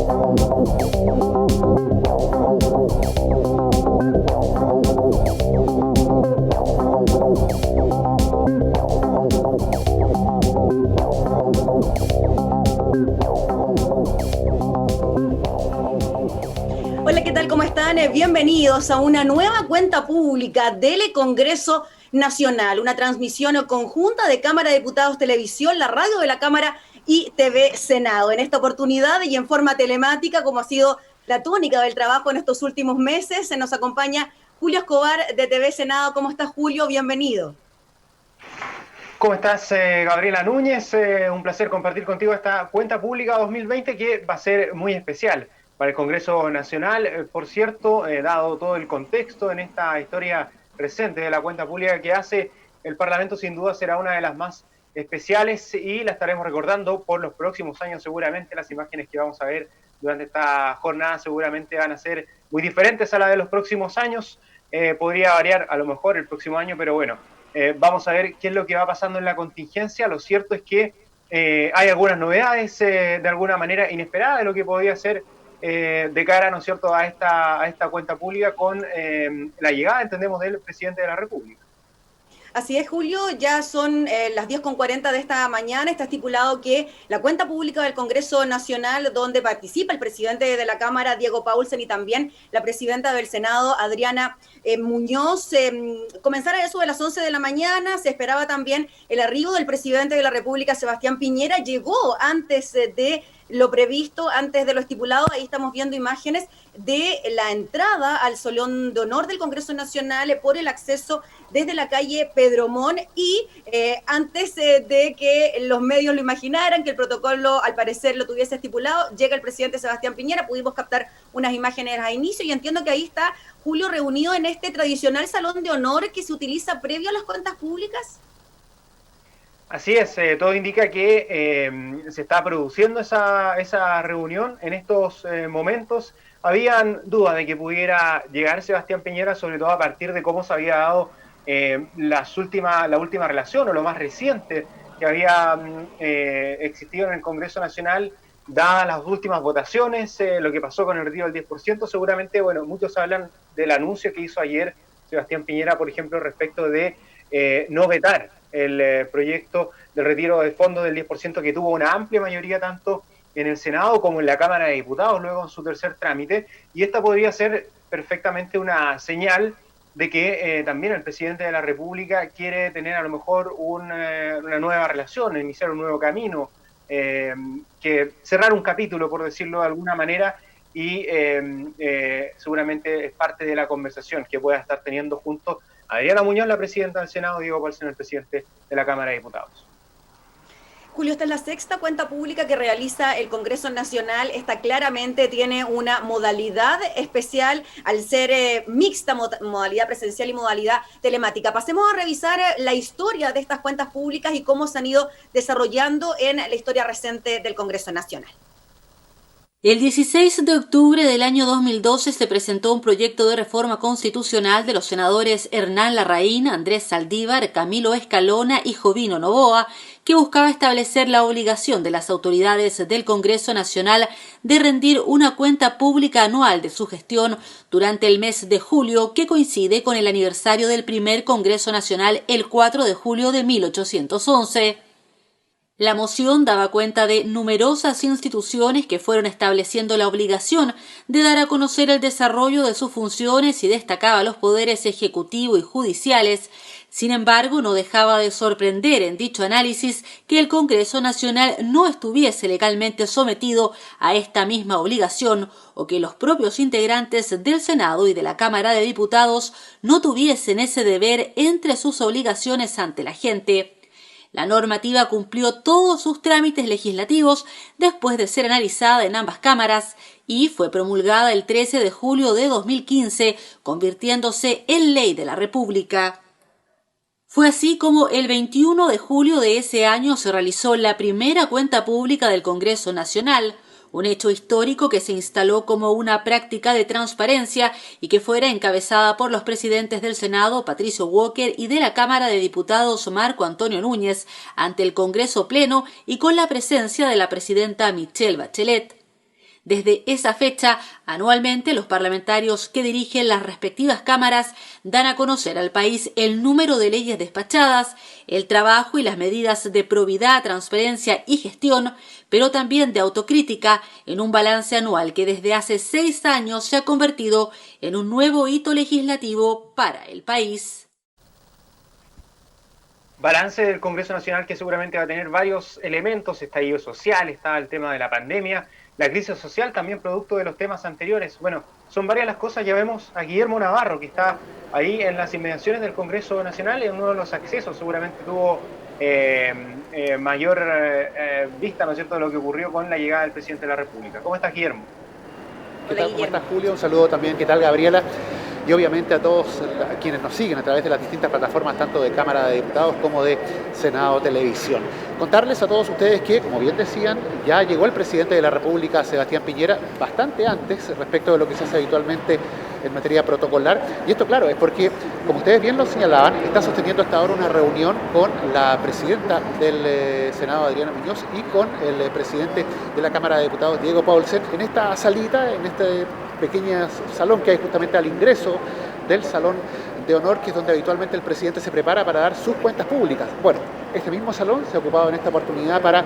Hola, ¿qué tal? ¿Cómo están? Bienvenidos a una nueva cuenta pública del Congreso Nacional, una transmisión conjunta de Cámara de Diputados Televisión, la radio de la Cámara y TV Senado. En esta oportunidad y en forma telemática, como ha sido la tónica del trabajo en estos últimos meses, se nos acompaña Julio Escobar de TV Senado. ¿Cómo estás, Julio? Bienvenido. ¿Cómo estás, Gabriela Núñez? Un placer compartir contigo esta cuenta pública 2020 que va a ser muy especial para el Congreso Nacional. Por cierto, dado todo el contexto en esta historia presente de la cuenta pública que hace el Parlamento, sin duda será una de las más especiales y la estaremos recordando por los próximos años seguramente. Las imágenes que vamos a ver durante esta jornada seguramente van a ser muy diferentes a las de los próximos años. Podría variar a lo mejor el próximo año, pero bueno. Vamos a ver qué es lo que va pasando en la contingencia. Lo cierto es que hay algunas novedades de alguna manera inesperadas de lo que podría ser de cara, ¿no es cierto?, a esta cuenta pública con la llegada, entendemos, del presidente de la República. Así es, Julio, ya son las 10:40 de esta mañana. Está estipulado que la cuenta pública del Congreso Nacional, donde participa el presidente de la Cámara, Diego Paulsen, y también la presidenta del Senado, Adriana Muñoz, comenzara eso de las 11 de la mañana. Se esperaba también el arribo del presidente de la República, Sebastián Piñera. Llegó antes de lo previsto, antes de lo estipulado. Ahí estamos viendo imágenes de la entrada al Salón de Honor del Congreso Nacional por el acceso desde la calle Pedro Montt y antes de que los medios lo imaginaran, que el protocolo al parecer lo tuviese estipulado, llega el presidente Sebastián Piñera. Pudimos captar unas imágenes a inicio y entiendo que ahí está Julio reunido en este tradicional Salón de Honor que se utiliza previo a las cuentas públicas. Así es, todo indica que se está produciendo esa reunión en estos momentos. Habían dudas de que pudiera llegar Sebastián Piñera, sobre todo a partir de cómo se había dado la última relación o lo más reciente que había existido en el Congreso Nacional, dadas las últimas votaciones, lo que pasó con el retiro del 10%. Seguramente, bueno, muchos hablan del anuncio que hizo ayer Sebastián Piñera, por ejemplo, respecto de no vetar el proyecto del retiro de fondos del 10%, que tuvo una amplia mayoría tanto en el Senado como en la Cámara de Diputados luego en su tercer trámite, y esta podría ser perfectamente una señal de que también el presidente de la República quiere tener a lo mejor una nueva relación, iniciar un nuevo camino, que cerrar un capítulo, por decirlo de alguna manera, y seguramente es parte de la conversación que pueda estar teniendo junto a Adriana Muñoz, la presidenta del Senado, Diego Paulsen, el presidente de la Cámara de Diputados. Julio, esta es la sexta cuenta pública que realiza el Congreso Nacional. Esta claramente tiene una modalidad especial al ser mixta, modalidad presencial y modalidad telemática. Pasemos a revisar la historia de estas cuentas públicas y cómo se han ido desarrollando en la historia reciente del Congreso Nacional. El 16 de octubre del año 2012 se presentó un proyecto de reforma constitucional de los senadores Hernán Larraín, Andrés Saldívar, Camilo Escalona y Jovino Novoa, que buscaba establecer la obligación de las autoridades del Congreso Nacional de rendir una cuenta pública anual de su gestión durante el mes de julio, que coincide con el aniversario del primer Congreso Nacional el 4 de julio de 1811. La moción daba cuenta de numerosas instituciones que fueron estableciendo la obligación de dar a conocer el desarrollo de sus funciones y destacaba los poderes ejecutivo y judiciales. Sin embargo, no dejaba de sorprender en dicho análisis que el Congreso Nacional no estuviese legalmente sometido a esta misma obligación o que los propios integrantes del Senado y de la Cámara de Diputados no tuviesen ese deber entre sus obligaciones ante la gente. La normativa cumplió todos sus trámites legislativos después de ser analizada en ambas cámaras y fue promulgada el 13 de julio de 2015, convirtiéndose en ley de la República. Fue así como el 21 de julio de ese año se realizó la primera cuenta pública del Congreso Nacional, un hecho histórico que se instaló como una práctica de transparencia y que fuera encabezada por los presidentes del Senado, Patricio Walker, y de la Cámara de Diputados, Marco Antonio Núñez, ante el Congreso Pleno y con la presencia de la presidenta Michelle Bachelet. Desde esa fecha, anualmente los parlamentarios que dirigen las respectivas cámaras dan a conocer al país el número de leyes despachadas, el trabajo y las medidas de probidad, transparencia y gestión, pero también de autocrítica en un balance anual que desde hace 6 años se ha convertido en un nuevo hito legislativo para el país. Balance del Congreso Nacional que seguramente va a tener varios elementos: estallido social, está el tema de la pandemia, la crisis social también producto de los temas anteriores. Bueno, son varias las cosas. Ya vemos a Guillermo Navarro, que está ahí en las inmediaciones del Congreso Nacional, en uno de los accesos. Seguramente tuvo mayor vista, ¿no es cierto?, de lo que ocurrió con la llegada del presidente de la República. ¿Cómo estás, Guillermo? ¿Qué tal? ¿Cómo estás, Julio? Un saludo también. ¿Qué tal, Gabriela? Y obviamente a todos quienes nos siguen a través de las distintas plataformas, tanto de Cámara de Diputados como de Senado Televisión. Contarles a todos ustedes que, como bien decían, ya llegó el presidente de la República, Sebastián Piñera, bastante antes respecto de lo que se hace habitualmente en materia protocolar. Y esto, claro, es porque, como ustedes bien lo señalaban, está sosteniendo hasta ahora una reunión con la presidenta del Senado, Adriana Muñoz, y con el presidente de la Cámara de Diputados, Diego Paulsen, en esta salita, en este pequeño salón que hay justamente al ingreso del Salón de Honor, que es donde habitualmente el presidente se prepara para dar sus cuentas públicas. Bueno, este mismo salón se ha ocupado en esta oportunidad para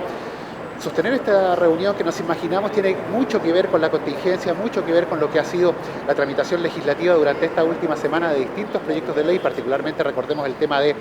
sostener esta reunión que nos imaginamos tiene mucho que ver con la contingencia, mucho que ver con lo que ha sido la tramitación legislativa durante esta última semana de distintos proyectos de ley, particularmente recordemos el tema del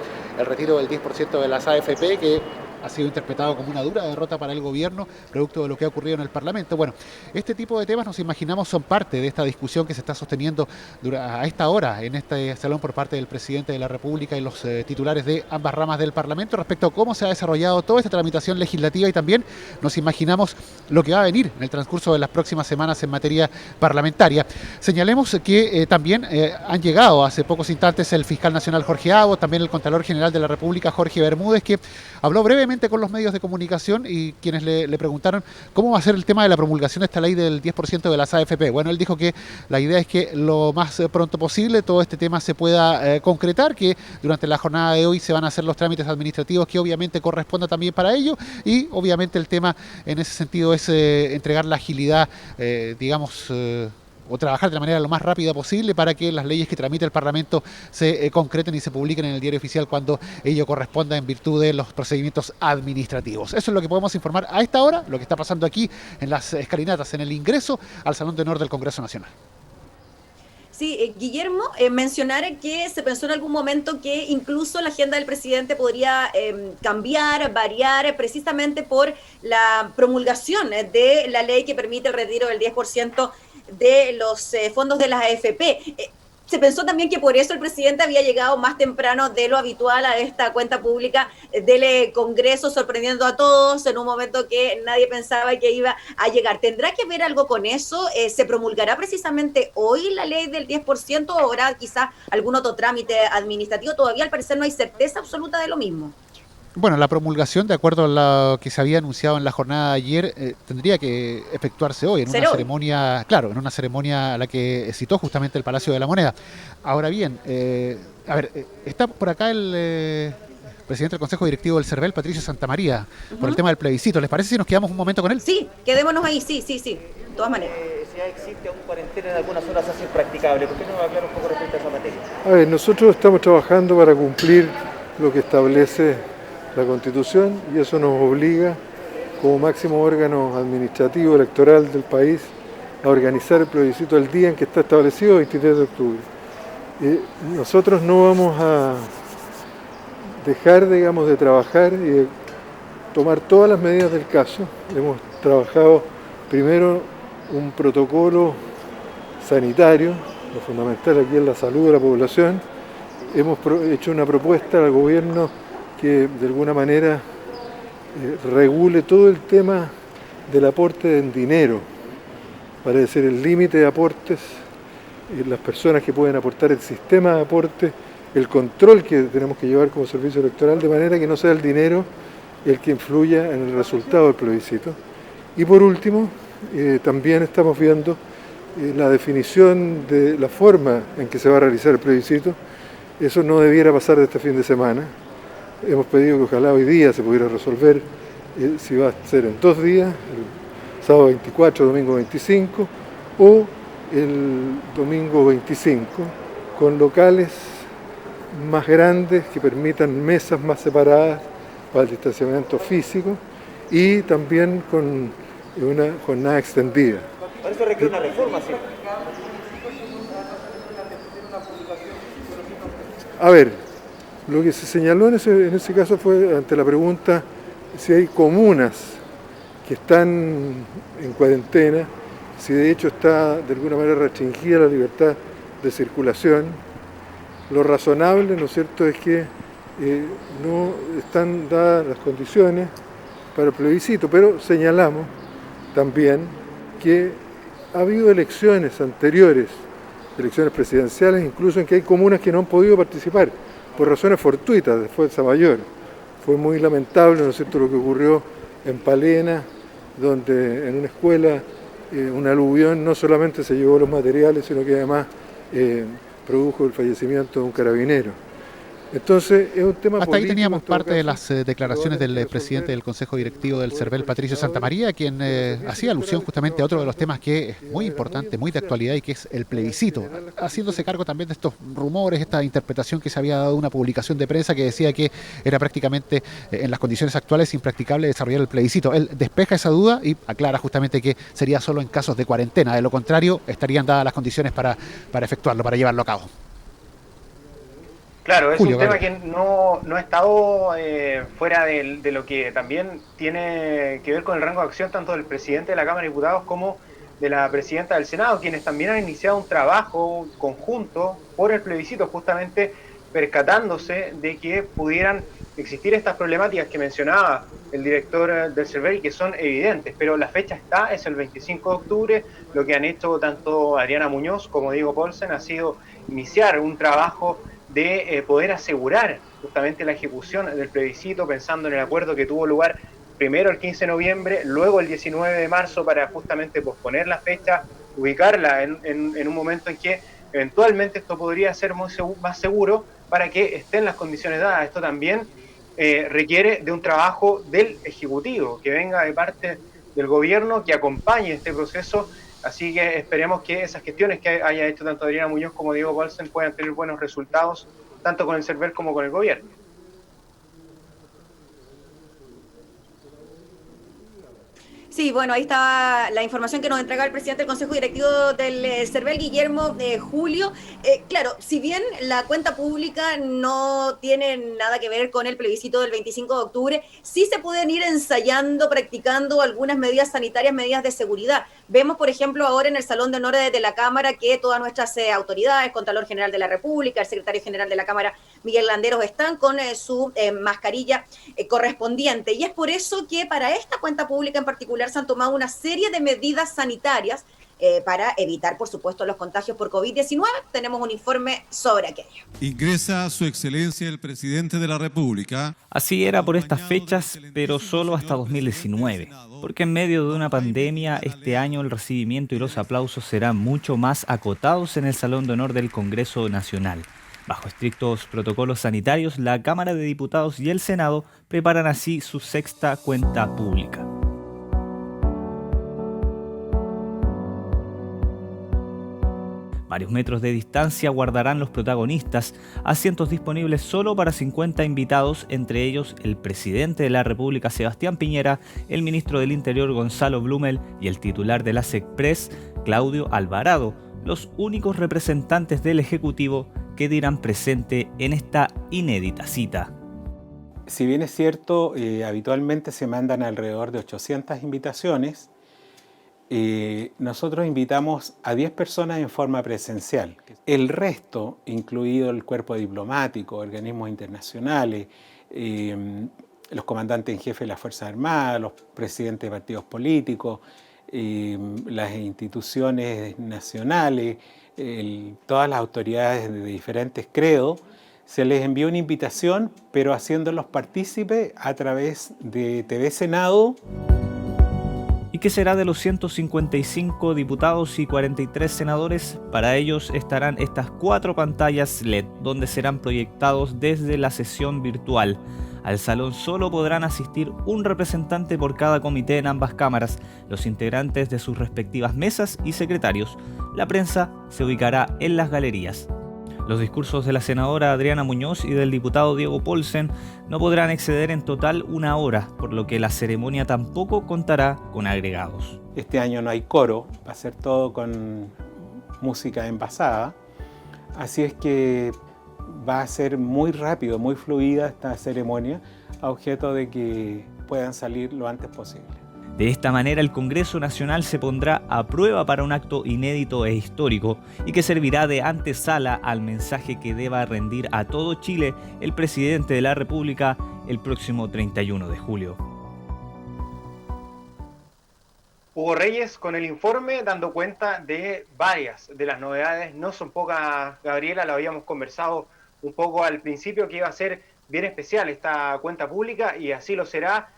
retiro del 10% de las AFP, que ha sido interpretado como una dura derrota para el gobierno, producto de lo que ha ocurrido en el Parlamento. Bueno, este tipo de temas nos imaginamos son parte de esta discusión que se está sosteniendo a esta hora en este salón por parte del presidente de la República y los titulares de ambas ramas del Parlamento respecto a cómo se ha desarrollado toda esta tramitación legislativa, y también nos imaginamos lo que va a venir en el transcurso de las próximas semanas en materia parlamentaria. Señalemos que también han llegado hace pocos instantes el fiscal nacional Jorge Abo, también el contralor general de la República Jorge Bermúdez, que habló brevemente con los medios de comunicación y quienes le preguntaron cómo va a ser el tema de la promulgación de esta ley del 10% de las AFP. Bueno, él dijo que la idea es que lo más pronto posible todo este tema se pueda concretar, que durante la jornada de hoy se van a hacer los trámites administrativos que obviamente corresponda también para ello, y obviamente el tema en ese sentido es entregar la agilidad, o trabajar de la manera lo más rápida posible para que las leyes que tramite el Parlamento se concreten y se publiquen en el Diario Oficial cuando ello corresponda en virtud de los procedimientos administrativos. Eso es lo que podemos informar a esta hora, lo que está pasando aquí en las escalinatas, en el ingreso al Salón de Honor del Congreso Nacional. Sí, Guillermo, mencionar que se pensó en algún momento que incluso la agenda del presidente podría cambiar, variar, precisamente por la promulgación de la ley que permite el retiro del 10% de los fondos de las AFP. Se pensó también que por eso el presidente había llegado más temprano de lo habitual a esta cuenta pública del Congreso, sorprendiendo a todos en un momento que nadie pensaba que iba a llegar. ¿Tendrá que ver algo con eso? ¿Se promulgará precisamente hoy la ley del 10% o habrá quizás algún otro trámite administrativo? Todavía al parecer no hay certeza absoluta de lo mismo. Bueno, la promulgación, de acuerdo a lo que se había anunciado en la jornada de ayer, tendría que efectuarse hoy en una ceremonia, claro, en una ceremonia a la que citó justamente el Palacio de la Moneda. Ahora bien, está por acá el presidente del Consejo Directivo del CERVEL, Patricio Santamaría, por el tema del plebiscito. ¿Les parece si nos quedamos un momento con él? Sí, quedémonos ahí, sí, de todas maneras. Si ya existe aún cuarentena en algunas zonas así impracticable, ¿por qué no aclara un poco respecto a esa materia? A ver, nosotros estamos trabajando para cumplir lo que establece la Constitución, y eso nos obliga como máximo órgano administrativo electoral del país a organizar el plebiscito el día en que está establecido, 23 de octubre. Nosotros no vamos a dejar, de trabajar y de tomar todas las medidas del caso. Hemos trabajado primero un protocolo sanitario, lo fundamental aquí es la salud de la población. Hemos hecho una propuesta al gobierno que de alguna manera regule todo el tema del aporte en dinero, para decir el límite de aportes, las personas que pueden aportar, el sistema de aporte, el control que tenemos que llevar como servicio electoral, de manera que no sea el dinero el que influya en el resultado del plebiscito. Y por último, también estamos viendo la definición de la forma en que se va a realizar el plebiscito. Eso no debiera pasar de este fin de semana. Hemos pedido que ojalá hoy día se pudiera resolver si va a ser en 2 días, sábado 24, domingo 25, o el domingo 25, con locales más grandes que permitan mesas más separadas para el distanciamiento físico y también con una jornada extendida. Para eso requiere una reforma, sí. A ver, lo que se señaló en ese caso fue ante la pregunta si hay comunas que están en cuarentena, si de hecho está de alguna manera restringida la libertad de circulación. Lo razonable, ¿no es cierto?, es que no están dadas las condiciones para el plebiscito, pero señalamos también que ha habido elecciones anteriores, elecciones presidenciales, incluso en que hay comunas que no han podido participar por razones fortuitas de fuerza mayor. Fue muy lamentable, ¿no es cierto?, lo que ocurrió en Palena, donde en una escuela un aluvión no solamente se llevó los materiales, sino que además produjo el fallecimiento de un carabinero. Entonces, es un tema hasta ahí teníamos parte de las declaraciones del presidente del Consejo Directivo del CERVEL, Patricio Santamaría, quien hacía alusión justamente a otro de los temas que es muy importante, muy de actualidad, y que es el plebiscito, haciéndose cargo también de estos rumores, esta interpretación que se había dado de una publicación de prensa que decía que era prácticamente en las condiciones actuales impracticable desarrollar el plebiscito. Él despeja esa duda y aclara justamente que sería solo en casos de cuarentena, de lo contrario estarían dadas las condiciones para efectuarlo, para llevarlo a cabo. Claro, es Julio, un tema vale, que no ha estado fuera de lo que también tiene que ver con el rango de acción tanto del presidente de la Cámara de Diputados como de la presidenta del Senado, quienes también han iniciado un trabajo conjunto por el plebiscito, justamente percatándose de que pudieran existir estas problemáticas que mencionaba el director del CERVEL y que son evidentes, pero la fecha está, es el 25 de octubre, lo que han hecho tanto Adriana Muñoz como Diego Paulsen ha sido iniciar un trabajo de poder asegurar justamente la ejecución del plebiscito, pensando en el acuerdo que tuvo lugar primero el 15 de noviembre, luego el 19 de marzo, para justamente posponer la fecha, ubicarla en un momento en que eventualmente esto podría ser más seguro para que estén las condiciones dadas. Esto también requiere de un trabajo del Ejecutivo, que venga de parte del Gobierno, que acompañe este proceso. Así que esperemos que esas gestiones que haya hecho tanto Adriana Muñoz como Diego Paulsen puedan tener buenos resultados, tanto con el CERVEL como con el Gobierno. Sí, bueno, ahí estaba la información que nos entregaba el presidente del Consejo Directivo del CERVEL, Guillermo Julio. Claro, si bien la cuenta pública no tiene nada que ver con el plebiscito del 25 de octubre, sí se pueden ir ensayando, practicando algunas medidas sanitarias, medidas de seguridad. Vemos, por ejemplo, ahora en el Salón de Honor de la Cámara que todas nuestras autoridades, Contralor General de la República, el Secretario General de la Cámara, Miguel Landeros, están con su mascarilla correspondiente. Y es por eso que para esta cuenta pública en particular se han tomado una serie de medidas sanitarias para evitar, por supuesto, los contagios por COVID-19. Tenemos un informe sobre aquello. Ingresa Su Excelencia el Presidente de la República. Así era por estas fechas, pero solo hasta 2019, porque en medio de una pandemia, este año el recibimiento y los aplausos serán mucho más acotados en el Salón de Honor del Congreso Nacional. Bajo estrictos protocolos sanitarios, la Cámara de Diputados y el Senado preparan así su sexta cuenta pública. Varios metros de distancia guardarán los protagonistas, asientos disponibles solo para 50 invitados, entre ellos el presidente de la República, Sebastián Piñera, el ministro del Interior, Gonzalo Blumel, y el titular de la SECPRES, Claudio Alvarado, los únicos representantes del Ejecutivo que dirán presente en esta inédita cita. Si bien es cierto, habitualmente se mandan alrededor de 800 invitaciones, nosotros invitamos a 10 personas en forma presencial. El resto, incluido el cuerpo diplomático, organismos internacionales, los comandantes en jefe de las Fuerzas Armadas, los presidentes de partidos políticos, las instituciones nacionales, todas las autoridades de diferentes credos, se les envió una invitación, pero haciéndolos partícipes a través de TV Senado. ¿Y qué será de los 155 diputados y 43 senadores? Para ellos estarán estas 4 pantallas LED, donde serán proyectados desde la sesión virtual. Al salón solo podrán asistir un representante por cada comité en ambas cámaras, los integrantes de sus respectivas mesas y secretarios. La prensa se ubicará en las galerías. Los discursos de la senadora Adriana Muñoz y del diputado Diego Paulsen no podrán exceder en total 1 hora, por lo que la ceremonia tampoco contará con agregados. Este año no hay coro, va a ser todo con música envasada, así es que va a ser muy rápido, muy fluida esta ceremonia, a objeto de que puedan salir lo antes posible. De esta manera, el Congreso Nacional se pondrá a prueba para un acto inédito e histórico y que servirá de antesala al mensaje que deba rendir a todo Chile el presidente de la República el próximo 31 de julio. Hugo Reyes con el informe dando cuenta de varias de las novedades. No son pocas, Gabriela, lo habíamos conversado un poco al principio, que iba a ser bien especial esta cuenta pública, y así lo será,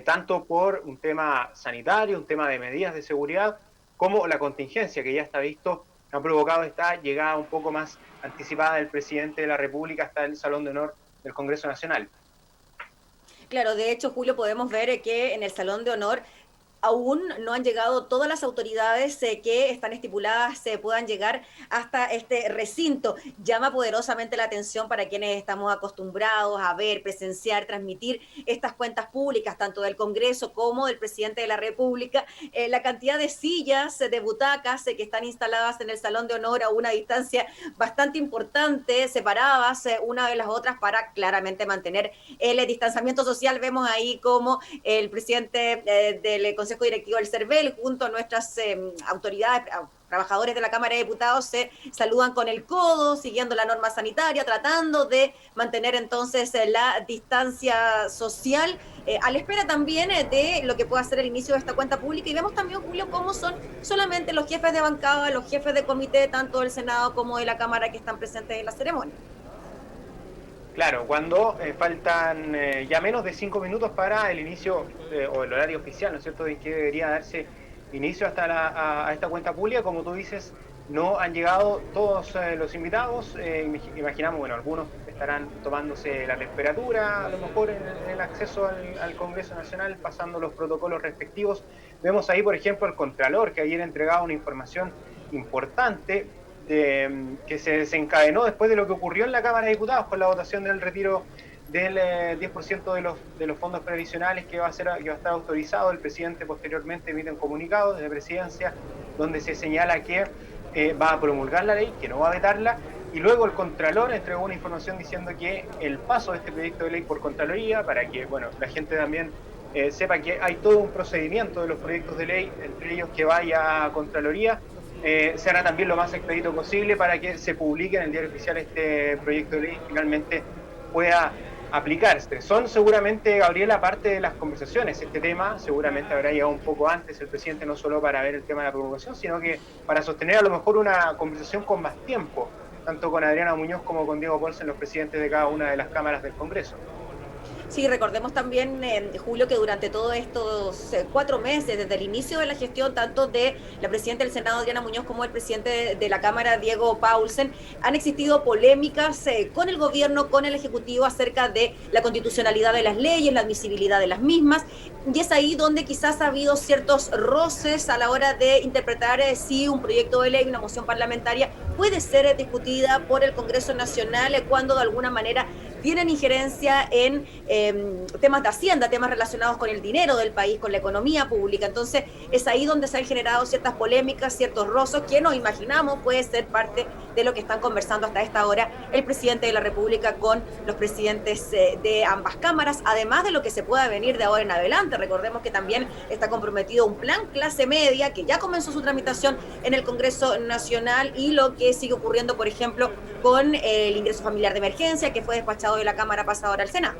tanto por un tema sanitario, un tema de medidas de seguridad, como la contingencia que ya está visto ha provocado esta llegada un poco más anticipada del presidente de la República hasta el Salón de Honor del Congreso Nacional. Claro, de hecho, Julio, podemos ver que en el Salón de Honor aún no han llegado todas las autoridades que están estipuladas, puedan llegar hasta este recinto. Llama poderosamente la atención para quienes estamos acostumbrados a ver, presenciar, transmitir estas cuentas públicas, tanto del Congreso como del presidente de la República, la cantidad de sillas, de butacas que están instaladas en el Salón de Honor a una distancia bastante importante, separadas una de las otras para claramente mantener el distanciamiento social. Vemos ahí como el presidente del Consejo Directivo del CERVEL, junto a nuestras autoridades, trabajadores de la Cámara de Diputados, se saludan con el codo, siguiendo la norma sanitaria, tratando de mantener entonces la distancia social, a la espera también de lo que pueda ser el inicio de esta cuenta pública. Y vemos también, Julio, cómo son solamente los jefes de bancada, los jefes de comité, tanto del Senado como de la Cámara, que están presentes en la ceremonia. Claro, cuando faltan ya menos de 5 minutos para el inicio o el horario oficial, ¿no es cierto?, en que debería darse inicio hasta a esta cuenta pública. Como tú dices, no han llegado todos los invitados. Imaginamos, bueno, algunos estarán tomándose la temperatura, a lo mejor en el acceso al Congreso Nacional, pasando los protocolos respectivos. Vemos ahí, por ejemplo, el Contralor, que ayer entregaba una información importante que se desencadenó después de lo que ocurrió en la Cámara de Diputados con la votación del retiro del 10% de los fondos previsionales que va a estar autorizado. El presidente posteriormente emite un comunicado desde Presidencia donde se señala que va a promulgar la ley, que no va a vetarla, y luego el Contralor entregó una información diciendo que el paso de este proyecto de ley por Contraloría, para que la gente también sepa que hay todo un procedimiento de los proyectos de ley, entre ellos que vaya a Contraloría, se hará también lo más expedito posible para que se publique en el diario oficial este proyecto de ley y finalmente pueda aplicarse. Son seguramente, Gabriela, parte de las conversaciones. Este tema seguramente habrá llegado un poco antes el presidente, no solo para ver el tema de la promulgación, sino que para sostener a lo mejor una conversación con más tiempo, tanto con Adriana Muñoz como con Diego Paulsen, los presidentes de cada una de las cámaras del Congreso. Sí, recordemos también, Julio, que durante todos estos 4 meses, desde el inicio de la gestión, tanto de la presidenta del Senado, Adriana Muñoz, como el presidente de la Cámara, Diego Paulsen, han existido polémicas con el gobierno, con el Ejecutivo, acerca de la constitucionalidad de las leyes, la admisibilidad de las mismas, y es ahí donde quizás ha habido ciertos roces a la hora de interpretar si un proyecto de ley, una moción parlamentaria, puede ser discutida por el Congreso Nacional cuando de alguna manera tienen injerencia en temas de Hacienda, temas relacionados con el dinero del país, con la economía pública. Entonces es ahí donde se han generado ciertas polémicas, ciertos rozos que nos imaginamos puede ser parte de lo que están conversando hasta esta hora el presidente de la República con los presidentes de ambas cámaras, además de lo que se pueda venir de ahora en adelante. Recordemos que también está comprometido un plan clase media que ya comenzó su tramitación en el Congreso Nacional, y lo que sigue ocurriendo, por ejemplo, con el ingreso familiar de emergencia que fue despachado de la Cámara pasada ahora al Senado.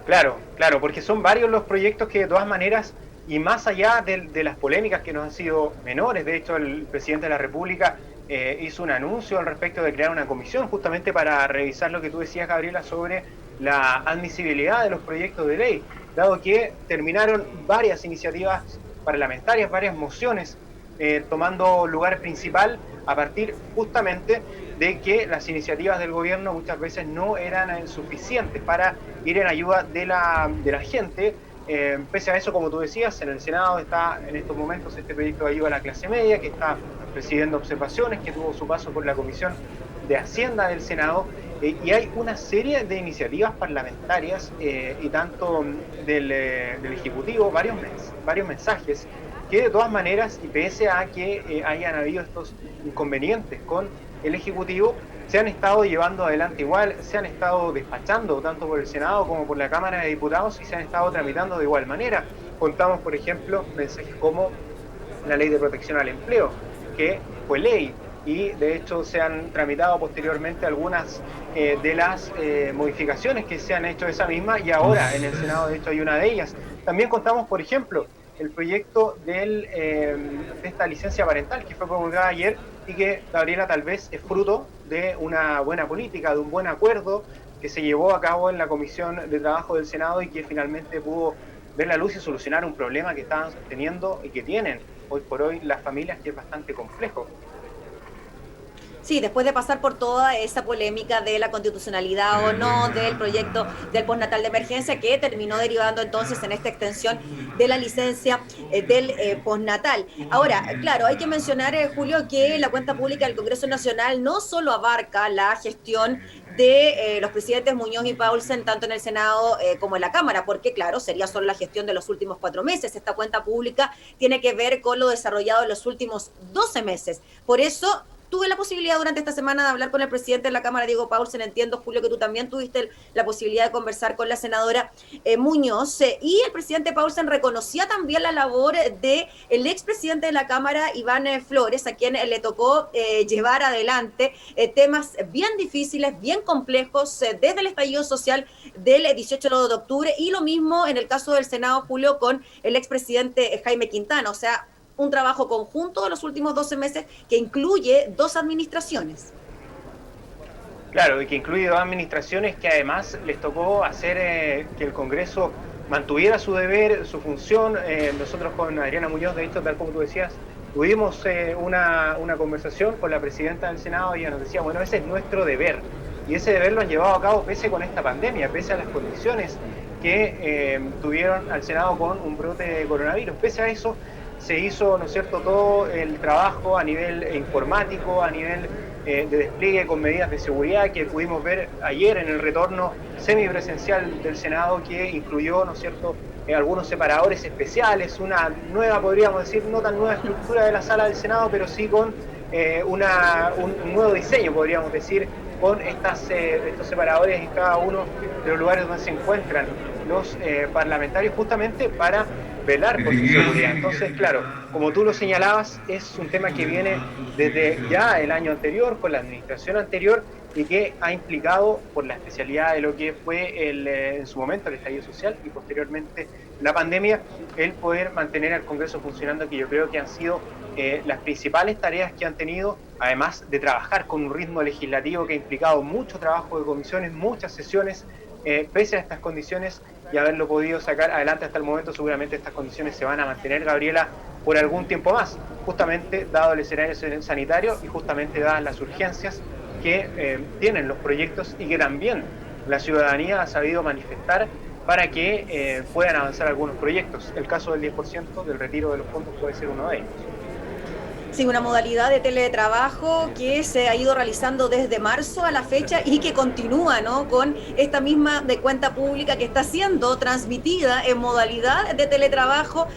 Claro, porque son varios los proyectos que de todas maneras, y más allá de las polémicas que no han sido menores, de hecho el presidente de la República hizo un anuncio al respecto de crear una comisión justamente para revisar lo que tú decías, Gabriela, sobre la admisibilidad de los proyectos de ley, dado que terminaron varias iniciativas parlamentarias, varias mociones tomando lugar principal a partir justamente de que las iniciativas del gobierno muchas veces no eran suficientes para ir en ayuda de la gente. Pese a eso, como tú decías, en el Senado está en estos momentos este proyecto de ayuda a la clase media que está recibiendo observaciones, que tuvo su paso por la Comisión de Hacienda del Senado, y hay una serie de iniciativas parlamentarias y tanto del Ejecutivo, varios mensajes que de todas maneras, y pese a que hayan habido estos inconvenientes con el Ejecutivo, se han estado llevando adelante igual, se han estado despachando tanto por el Senado como por la Cámara de Diputados y se han estado tramitando de igual manera. Contamos, por ejemplo, mensajes como la Ley de Protección al Empleo, que fue ley y de hecho se han tramitado posteriormente algunas de las modificaciones que se han hecho de esa misma y ahora en el Senado de hecho hay una de ellas. También contamos, por ejemplo, el proyecto de esta licencia parental que fue promulgada ayer y que, Gabriela, tal vez es fruto de una buena política, de un buen acuerdo que se llevó a cabo en la Comisión de Trabajo del Senado y que finalmente pudo ver la luz y solucionar un problema que estaban teniendo y que tienen hoy por hoy las familias, que es bastante complejo. Sí, después de pasar por toda esa polémica de la constitucionalidad o no del proyecto del postnatal de emergencia que terminó derivando entonces en esta extensión de la licencia del postnatal. Ahora, claro, hay que mencionar, Julio, que la cuenta pública del Congreso Nacional no solo abarca la gestión de los presidentes Muñoz y Paulsen, tanto en el Senado como en la Cámara, porque claro, sería solo la gestión de los últimos 4 meses. Esta cuenta pública tiene que ver con lo desarrollado en los últimos 12 meses. Por eso, tuve la posibilidad durante esta semana de hablar con el presidente de la Cámara, Diego Paulsen. Entiendo, Julio, que tú también tuviste la posibilidad de conversar con la senadora Muñoz. Y el presidente Paulsen reconocía también la labor del expresidente de la Cámara, Iván Flores, a quien le tocó llevar adelante temas bien difíciles, bien complejos, desde el estallido social del 18 de octubre. Y lo mismo en el caso del Senado, Julio, con el expresidente Jaime Quintana. O sea, un trabajo conjunto de los últimos 12 meses que incluye 2 administraciones. Claro, y que incluye 2 administraciones que además les tocó hacer que el Congreso mantuviera su deber, su función. Nosotros con Adriana Muñoz, de hecho, tal como tú decías, tuvimos una conversación con la presidenta del Senado y ella nos decía, bueno, ese es nuestro deber. Y ese deber lo han llevado a cabo pese con esta pandemia, pese a las condiciones que tuvieron al Senado con un brote de coronavirus. Pese a eso, se hizo, ¿no es cierto?, todo el trabajo a nivel informático, a nivel de despliegue con medidas de seguridad que pudimos ver ayer en el retorno semipresencial del Senado, que incluyó, ¿no es cierto?, algunos separadores especiales, una nueva, podríamos decir, no tan nueva estructura de la sala del Senado, pero sí con un nuevo diseño, podríamos decir, con estos separadores en cada uno de los lugares donde se encuentran los parlamentarios, justamente para velar por su seguridad. Entonces, claro, como tú lo señalabas, es un tema que viene desde ya el año anterior, con la administración anterior, y que ha implicado, por la especialidad de lo que fue en su momento el estallido social y posteriormente la pandemia, el poder mantener al Congreso funcionando, que yo creo que han sido las principales tareas que han tenido, además de trabajar con un ritmo legislativo que ha implicado mucho trabajo de comisiones, muchas sesiones, pese a estas condiciones y haberlo podido sacar adelante hasta el momento. Seguramente estas condiciones se van a mantener, Gabriela, por algún tiempo más, justamente dado el escenario sanitario y justamente dadas las urgencias que tienen los proyectos y que también la ciudadanía ha sabido manifestar para que puedan avanzar algunos proyectos. El caso del 10% del retiro de los fondos puede ser uno de ellos. Sí, una modalidad de teletrabajo que se ha ido realizando desde marzo a la fecha y que continúa, ¿no?, con esta misma de cuenta pública que está siendo transmitida en modalidad de teletrabajo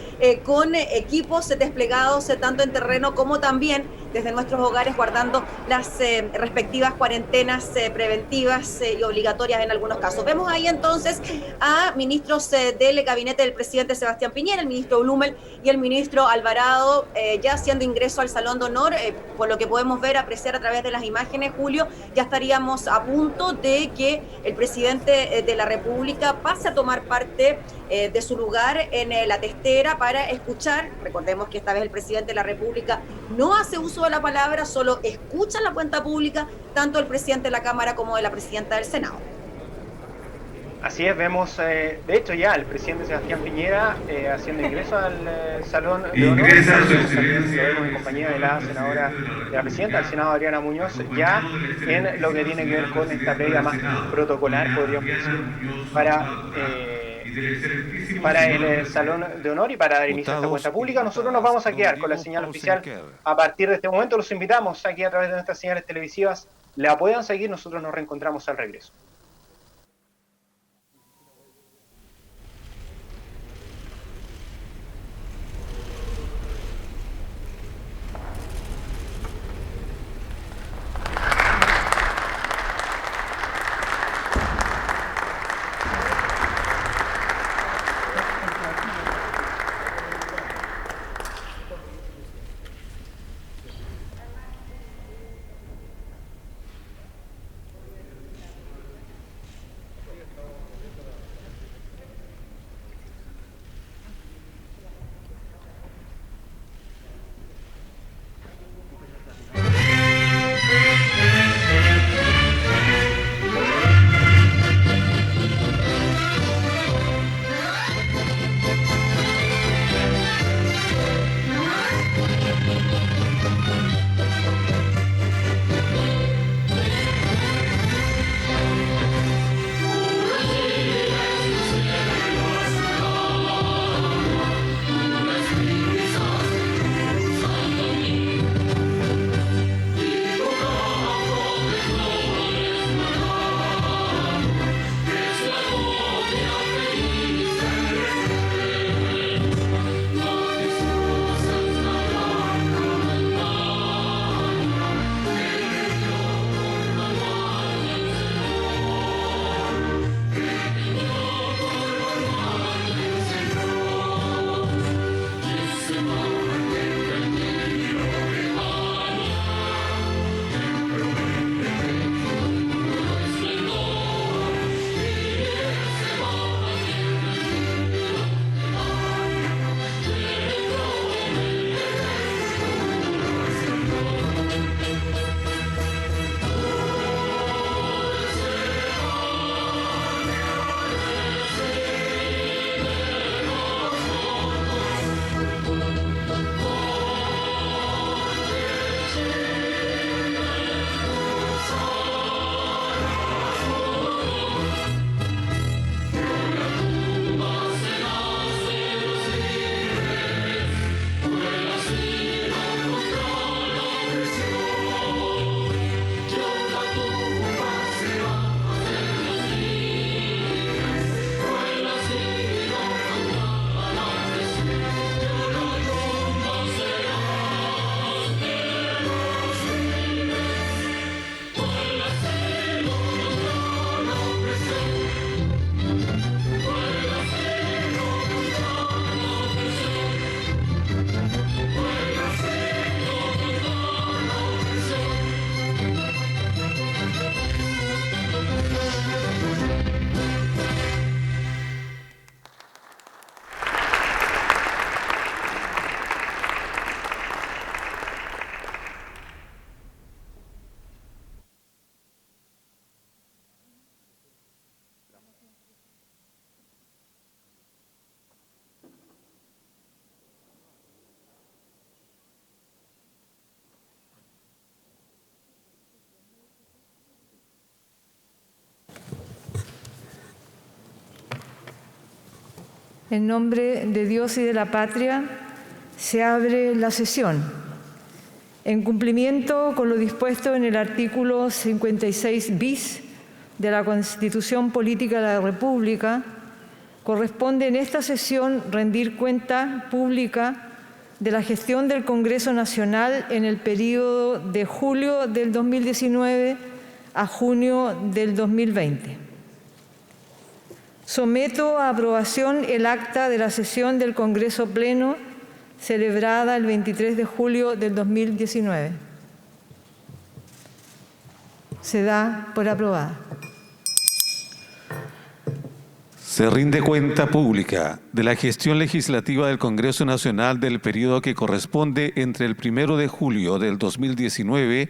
con equipos desplegados tanto en terreno como también desde nuestros hogares, guardando las respectivas cuarentenas preventivas y obligatorias en algunos casos. Vemos ahí entonces a ministros del gabinete del presidente Sebastián Piñera, el ministro Blumel y el ministro Alvarado ya haciendo ingreso al Salón de Honor. Por lo que podemos ver, apreciar a través de las imágenes, Julio, ya estaríamos a punto de que el presidente de la República pase a tomar parte de su lugar en la testera para escuchar. Recordemos que esta vez el presidente de la República no hace uso de la palabra, solo escucha la cuenta pública, tanto el presidente de la Cámara como de la presidenta del Senado. Así es, vemos, de hecho ya el presidente Sebastián Piñera haciendo ingreso al Salón de Honor. Lo vemos en compañía de la senadora, de la presidenta del Senado, Adriana Muñoz, ya en lo que tiene que ver con esta previa más protocolar, podríamos decir, para el Salón de Honor y para dar inicio a esta cuenta pública. Nosotros nos vamos a quedar con la señal oficial a partir de este momento. Los invitamos aquí a través de nuestras señales televisivas, la puedan seguir, nosotros nos reencontramos al regreso. En nombre de Dios y de la patria, se abre la sesión. En cumplimiento con lo dispuesto en el artículo 56 bis de la Constitución Política de la República, corresponde en esta sesión rendir cuenta pública de la gestión del Congreso Nacional en el período de julio del 2019 a junio del 2020. Someto a aprobación el acta de la sesión del Congreso Pleno celebrada el 23 de julio del 2019. Se da por aprobada. Se rinde cuenta pública de la gestión legislativa del Congreso Nacional del periodo que corresponde entre el 1 de julio del 2019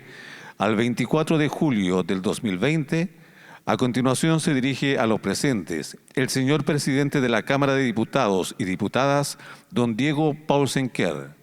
al 24 de julio del 2020, A continuación se dirige a los presentes el señor presidente de la Cámara de Diputados y Diputadas, don Diego Paulsen Kerr.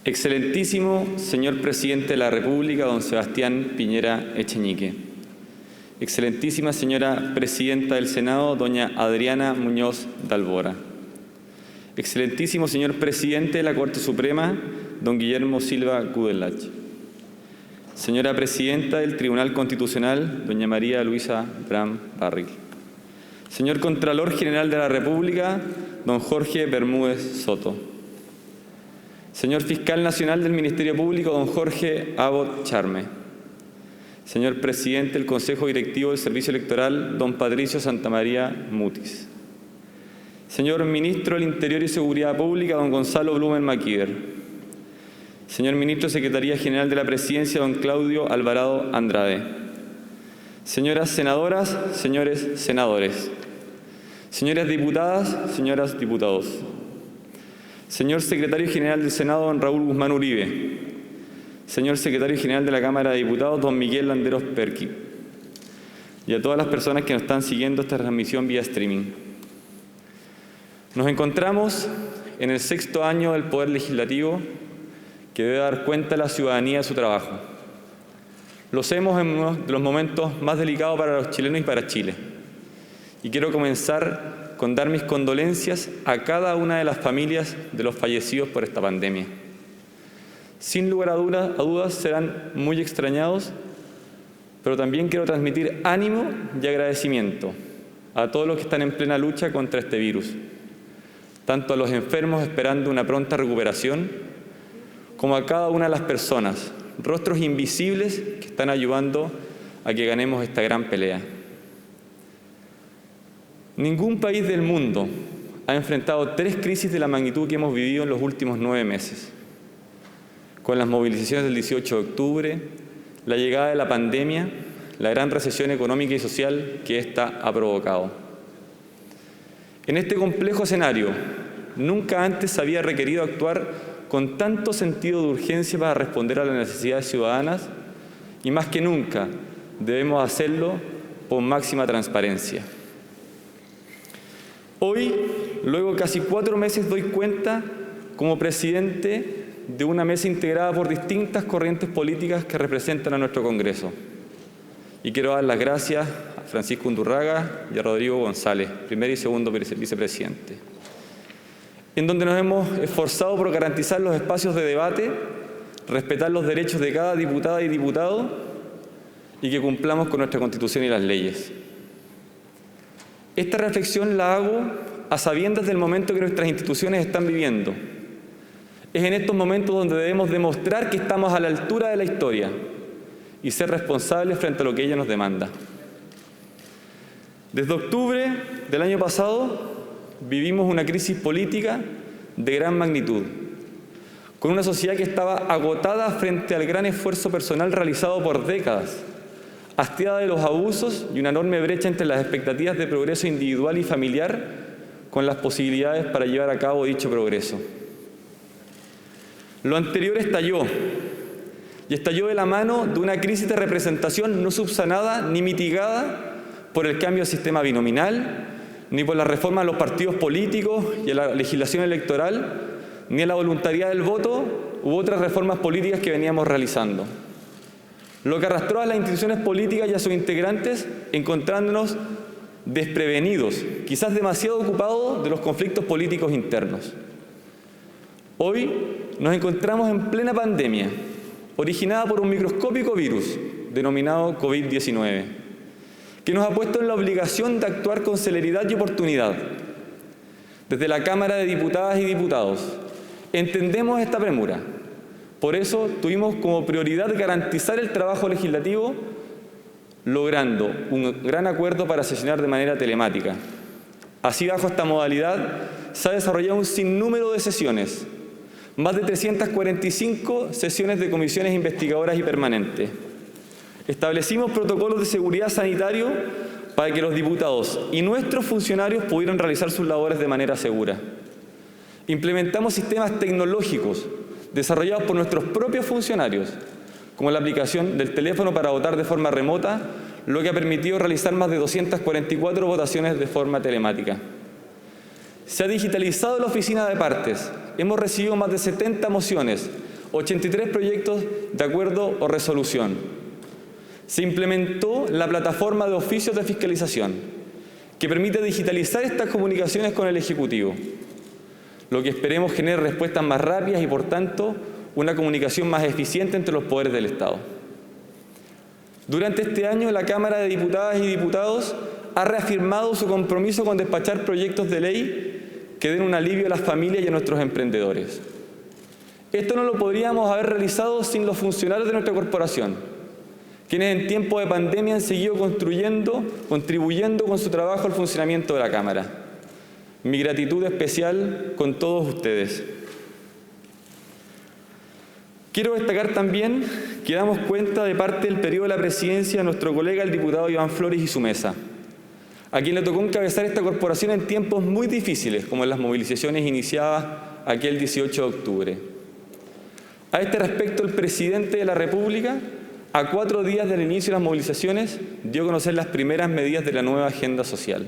Excelentísimo señor Presidente de la República, don Sebastián Piñera Echeñique. Excelentísima señora Presidenta del Senado, doña Adriana Muñoz de Albora. Excelentísimo señor Presidente de la Corte Suprema, don Guillermo Silva Kudelach. Señora Presidenta del Tribunal Constitucional, doña María Luisa Bram Barril. Señor Contralor General de la República, don Jorge Bermúdez Soto. Señor Fiscal Nacional del Ministerio Público, don Jorge Abbott Charme. Señor Presidente del Consejo Directivo del Servicio Electoral, don Patricio Santamaría Mutis. Señor Ministro del Interior y Seguridad Pública, don Gonzalo Blumen Maquiver. Señor Ministro de Secretaría General de la Presidencia, don Claudio Alvarado Andrade. Señoras senadoras, señores senadores. Señoras diputadas, señoras diputados. Señor Secretario General del Senado, don Raúl Guzmán Uribe. Señor Secretario General de la Cámara de Diputados, don Miguel Landeros Perqui. Y a todas las personas que nos están siguiendo esta transmisión vía streaming. Nos encontramos en el 6º año del Poder Legislativo que debe dar cuenta a la ciudadanía de su trabajo. Lo hacemos en uno de los momentos más delicados para los chilenos y para Chile. Y quiero comenzar con dar mis condolencias a cada una de las familias de los fallecidos por esta pandemia. Sin lugar a dudas serán muy extrañados, pero también quiero transmitir ánimo y agradecimiento a todos los que están en plena lucha contra este virus, tanto a los enfermos esperando una pronta recuperación, como a cada una de las personas, rostros invisibles que están ayudando a que ganemos esta gran pelea. Ningún país del mundo ha enfrentado 3 crisis de la magnitud que hemos vivido en los últimos 9 meses. Con las movilizaciones del 18 de octubre, la llegada de la pandemia, la gran recesión económica y social que ésta ha provocado. En este complejo escenario, nunca antes se había requerido actuar con tanto sentido de urgencia para responder a las necesidades ciudadanas y más que nunca debemos hacerlo con máxima transparencia. Hoy, luego de casi 4 meses, doy cuenta como presidente de una mesa integrada por distintas corrientes políticas que representan a nuestro Congreso. Y quiero dar las gracias a Francisco Undurraga y a Rodrigo González, primer y segundo vicepresidente, en donde nos hemos esforzado por garantizar los espacios de debate, respetar los derechos de cada diputada y diputado y que cumplamos con nuestra Constitución y las leyes. Esta reflexión la hago a sabiendas del momento que nuestras instituciones están viviendo. Es en estos momentos donde debemos demostrar que estamos a la altura de la historia y ser responsables frente a lo que ella nos demanda. Desde octubre del año pasado vivimos una crisis política de gran magnitud, con una sociedad que estaba agotada frente al gran esfuerzo personal realizado por décadas, hastiada de los abusos y una enorme brecha entre las expectativas de progreso individual y familiar con las posibilidades para llevar a cabo dicho progreso. Lo anterior estalló, y estalló de la mano de una crisis de representación no subsanada ni mitigada por el cambio del sistema binominal, ni por la reforma a los partidos políticos y a la legislación electoral, ni a la voluntariedad del voto u otras reformas políticas que veníamos realizando. Lo que arrastró a las instituciones políticas y a sus integrantes encontrándonos desprevenidos, quizás demasiado ocupados de los conflictos políticos internos. Hoy nos encontramos en plena pandemia, originada por un microscópico virus denominado COVID-19, que nos ha puesto en la obligación de actuar con celeridad y oportunidad. Desde la Cámara de Diputadas y Diputados entendemos esta premura. Por eso tuvimos como prioridad garantizar el trabajo legislativo logrando un gran acuerdo para sesionar de manera telemática. Así, bajo esta modalidad, se ha desarrollado un sinnúmero de sesiones, más de 345 sesiones de comisiones investigadoras y permanentes. Establecimos protocolos de seguridad sanitario para que los diputados y nuestros funcionarios pudieran realizar sus labores de manera segura. Implementamos sistemas tecnológicos desarrollados por nuestros propios funcionarios, como la aplicación del teléfono para votar de forma remota, lo que ha permitido realizar más de 244 votaciones de forma telemática. Se ha digitalizado la oficina de partes. Hemos recibido más de 70 mociones, 83 proyectos de acuerdo o resolución. Se implementó la plataforma de oficios de fiscalización, que permite digitalizar estas comunicaciones con el Ejecutivo, lo que esperemos genere respuestas más rápidas y, por tanto, una comunicación más eficiente entre los poderes del Estado. Durante este año, la Cámara de Diputadas y Diputados ha reafirmado su compromiso con despachar proyectos de ley que den un alivio a las familias y a nuestros emprendedores. Esto no lo podríamos haber realizado sin los funcionarios de nuestra corporación, quienes en tiempo de pandemia han seguido contribuyendo con su trabajo al funcionamiento de la Cámara. Mi gratitud especial con todos ustedes. Quiero destacar también que damos cuenta de parte del periodo de la presidencia a nuestro colega el diputado Iván Flores y su mesa, a quien le tocó encabezar esta corporación en tiempos muy difíciles, como en las movilizaciones iniciadas aquel 18 de octubre. A este respecto, el presidente de la República, a 4 días del inicio de las movilizaciones, dio a conocer las primeras medidas de la nueva agenda social.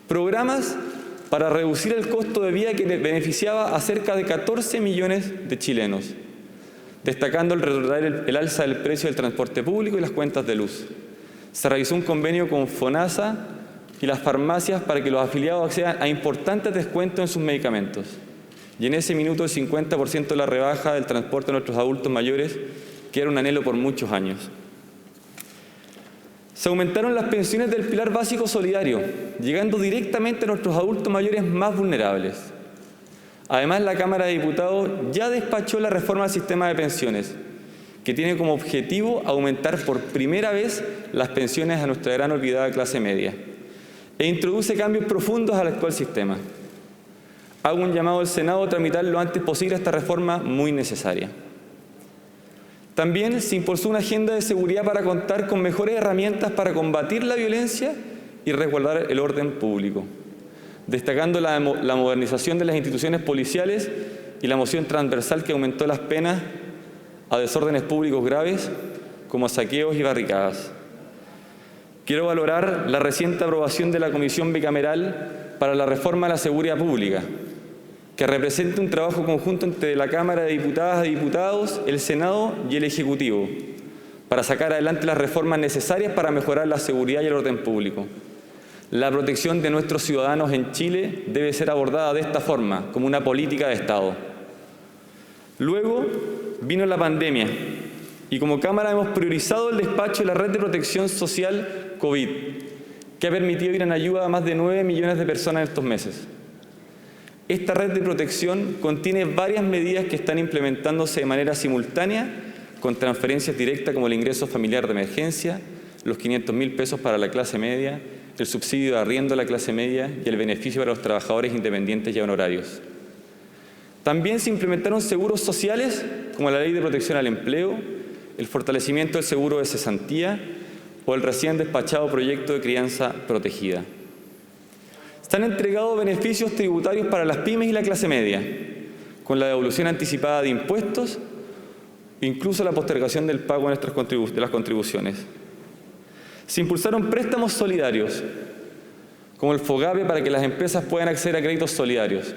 Programas para reducir el costo de vida que beneficiaba a cerca de 14 millones de chilenos, destacando el alza del precio del transporte público y las cuentas de luz. Se realizó un convenio con FONASA y las farmacias para que los afiliados accedan a importantes descuentos en sus medicamentos. Y en ese minuto el 50% de la rebaja del transporte de nuestros adultos mayores, que era un anhelo por muchos años. Se aumentaron las pensiones del Pilar Básico Solidario, llegando directamente a nuestros adultos mayores más vulnerables. Además, la Cámara de Diputados ya despachó la reforma del sistema de pensiones, que tiene como objetivo aumentar por primera vez las pensiones a nuestra gran olvidada clase media, e introduce cambios profundos al actual sistema. Hago un llamado al Senado a tramitar lo antes posible esta reforma muy necesaria. También se impulsó una agenda de seguridad para contar con mejores herramientas para combatir la violencia y resguardar el orden público, destacando la modernización de las instituciones policiales y la moción transversal que aumentó las penas a desórdenes públicos graves como saqueos y barricadas. Quiero valorar la reciente aprobación de la Comisión Bicameral para la Reforma de la Seguridad Pública, que representa un trabajo conjunto entre la Cámara de Diputadas y Diputados, el Senado y el Ejecutivo, para sacar adelante las reformas necesarias para mejorar la seguridad y el orden público. La protección de nuestros ciudadanos en Chile debe ser abordada de esta forma, como una política de Estado. Luego vino la pandemia y como Cámara hemos priorizado el despacho de la Red de Protección Social COVID, que ha permitido ir en ayuda a más de 9 millones de personas en estos meses. Esta red de protección contiene varias medidas que están implementándose de manera simultánea con transferencias directas como el ingreso familiar de emergencia, los 500.000 pesos para la clase media, el subsidio de arriendo a la clase media y el beneficio para los trabajadores independientes y honorarios. También se implementaron seguros sociales como la Ley de Protección al Empleo, el fortalecimiento del seguro de cesantía o el recién despachado proyecto de crianza protegida. Se han entregado beneficios tributarios para las pymes y la clase media, con la devolución anticipada de impuestos, incluso la postergación del pago de las contribuciones. Se impulsaron préstamos solidarios, como el FOGAPE para que las empresas puedan acceder a créditos solidarios,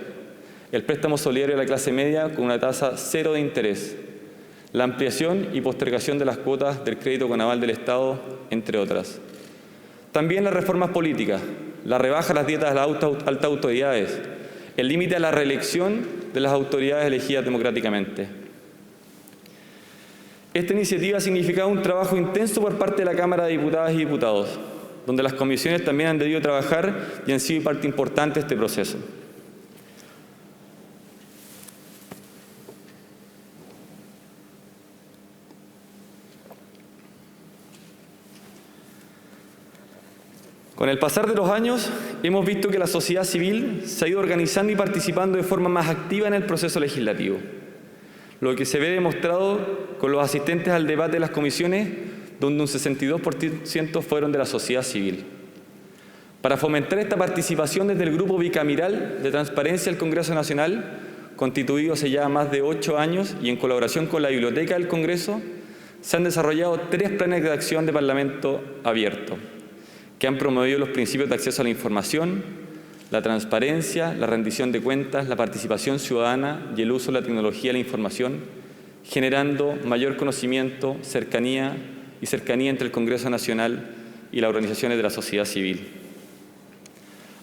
el préstamo solidario de la clase media con una tasa cero de interés, la ampliación y postergación de las cuotas del crédito con aval del Estado, entre otras. También las reformas políticas, la rebaja a las dietas de las altas autoridades, el límite a la reelección de las autoridades elegidas democráticamente. Esta iniciativa ha significado un trabajo intenso por parte de la Cámara de Diputadas y Diputados, donde las comisiones también han debido trabajar y han sido parte importante de este proceso. Con el pasar de los años, hemos visto que la sociedad civil se ha ido organizando y participando de forma más activa en el proceso legislativo, lo que se ve demostrado con los asistentes al debate de las comisiones, donde un 62% fueron de la sociedad civil. Para fomentar esta participación desde el Grupo Bicameral de Transparencia del Congreso Nacional, constituido hace ya más de 8 años y en colaboración con la Biblioteca del Congreso, se han desarrollado 3 planes de acción de Parlamento abierto, que han promovido los principios de acceso a la información, la transparencia, la rendición de cuentas, la participación ciudadana y el uso de la tecnología de la información, generando mayor conocimiento, cercanía entre el Congreso Nacional y las organizaciones de la sociedad civil.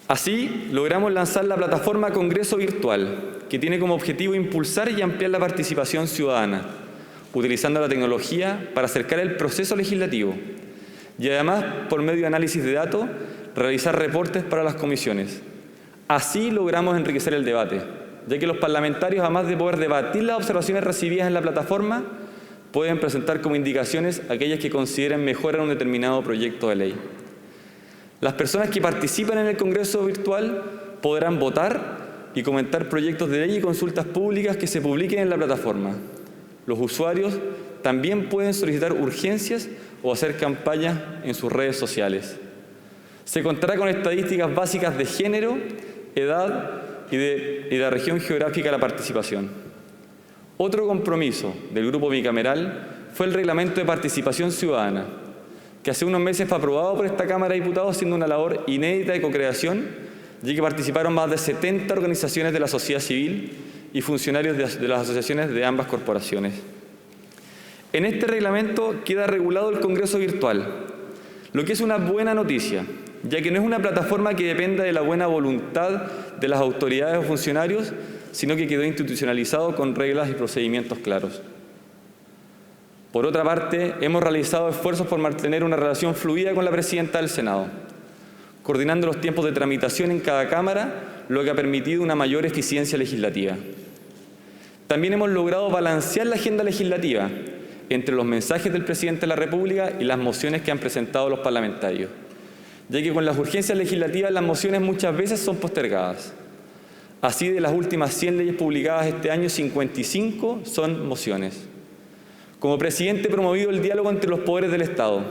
Así, logramos lanzar la plataforma Congreso Virtual, que tiene como objetivo impulsar y ampliar la participación ciudadana, utilizando la tecnología para acercar el proceso legislativo y además, por medio de análisis de datos, realizar reportes para las comisiones. Así logramos enriquecer el debate, ya que los parlamentarios, además de poder debatir las observaciones recibidas en la plataforma, pueden presentar como indicaciones aquellas que consideren mejorar un determinado proyecto de ley. Las personas que participan en el Congreso Virtual podrán votar y comentar proyectos de ley y consultas públicas que se publiquen en la plataforma. Los usuarios también pueden solicitar urgencias o hacer campañas en sus redes sociales. Se contará con estadísticas básicas de género, edad y de la región geográfica de la participación. Otro compromiso del Grupo Bicameral fue el Reglamento de Participación Ciudadana, que hace unos meses fue aprobado por esta Cámara de Diputados, siendo una labor inédita de co-creación, ya que participaron más de 70 organizaciones de la sociedad civil y funcionarios de las asociaciones de ambas corporaciones. En este reglamento queda regulado el Congreso Virtual, lo que es una buena noticia, ya que no es una plataforma que dependa de la buena voluntad de las autoridades o funcionarios, sino que quedó institucionalizado con reglas y procedimientos claros. Por otra parte, hemos realizado esfuerzos por mantener una relación fluida con la presidenta del Senado, coordinando los tiempos de tramitación en cada Cámara, lo que ha permitido una mayor eficiencia legislativa. También hemos logrado balancear la agenda legislativa entre los mensajes del presidente de la República y las mociones que han presentado los parlamentarios, ya que con las urgencias legislativas las mociones muchas veces son postergadas. Así, de las últimas 100 leyes publicadas este año, 55 son mociones. Como presidente he promovido el diálogo entre los poderes del Estado,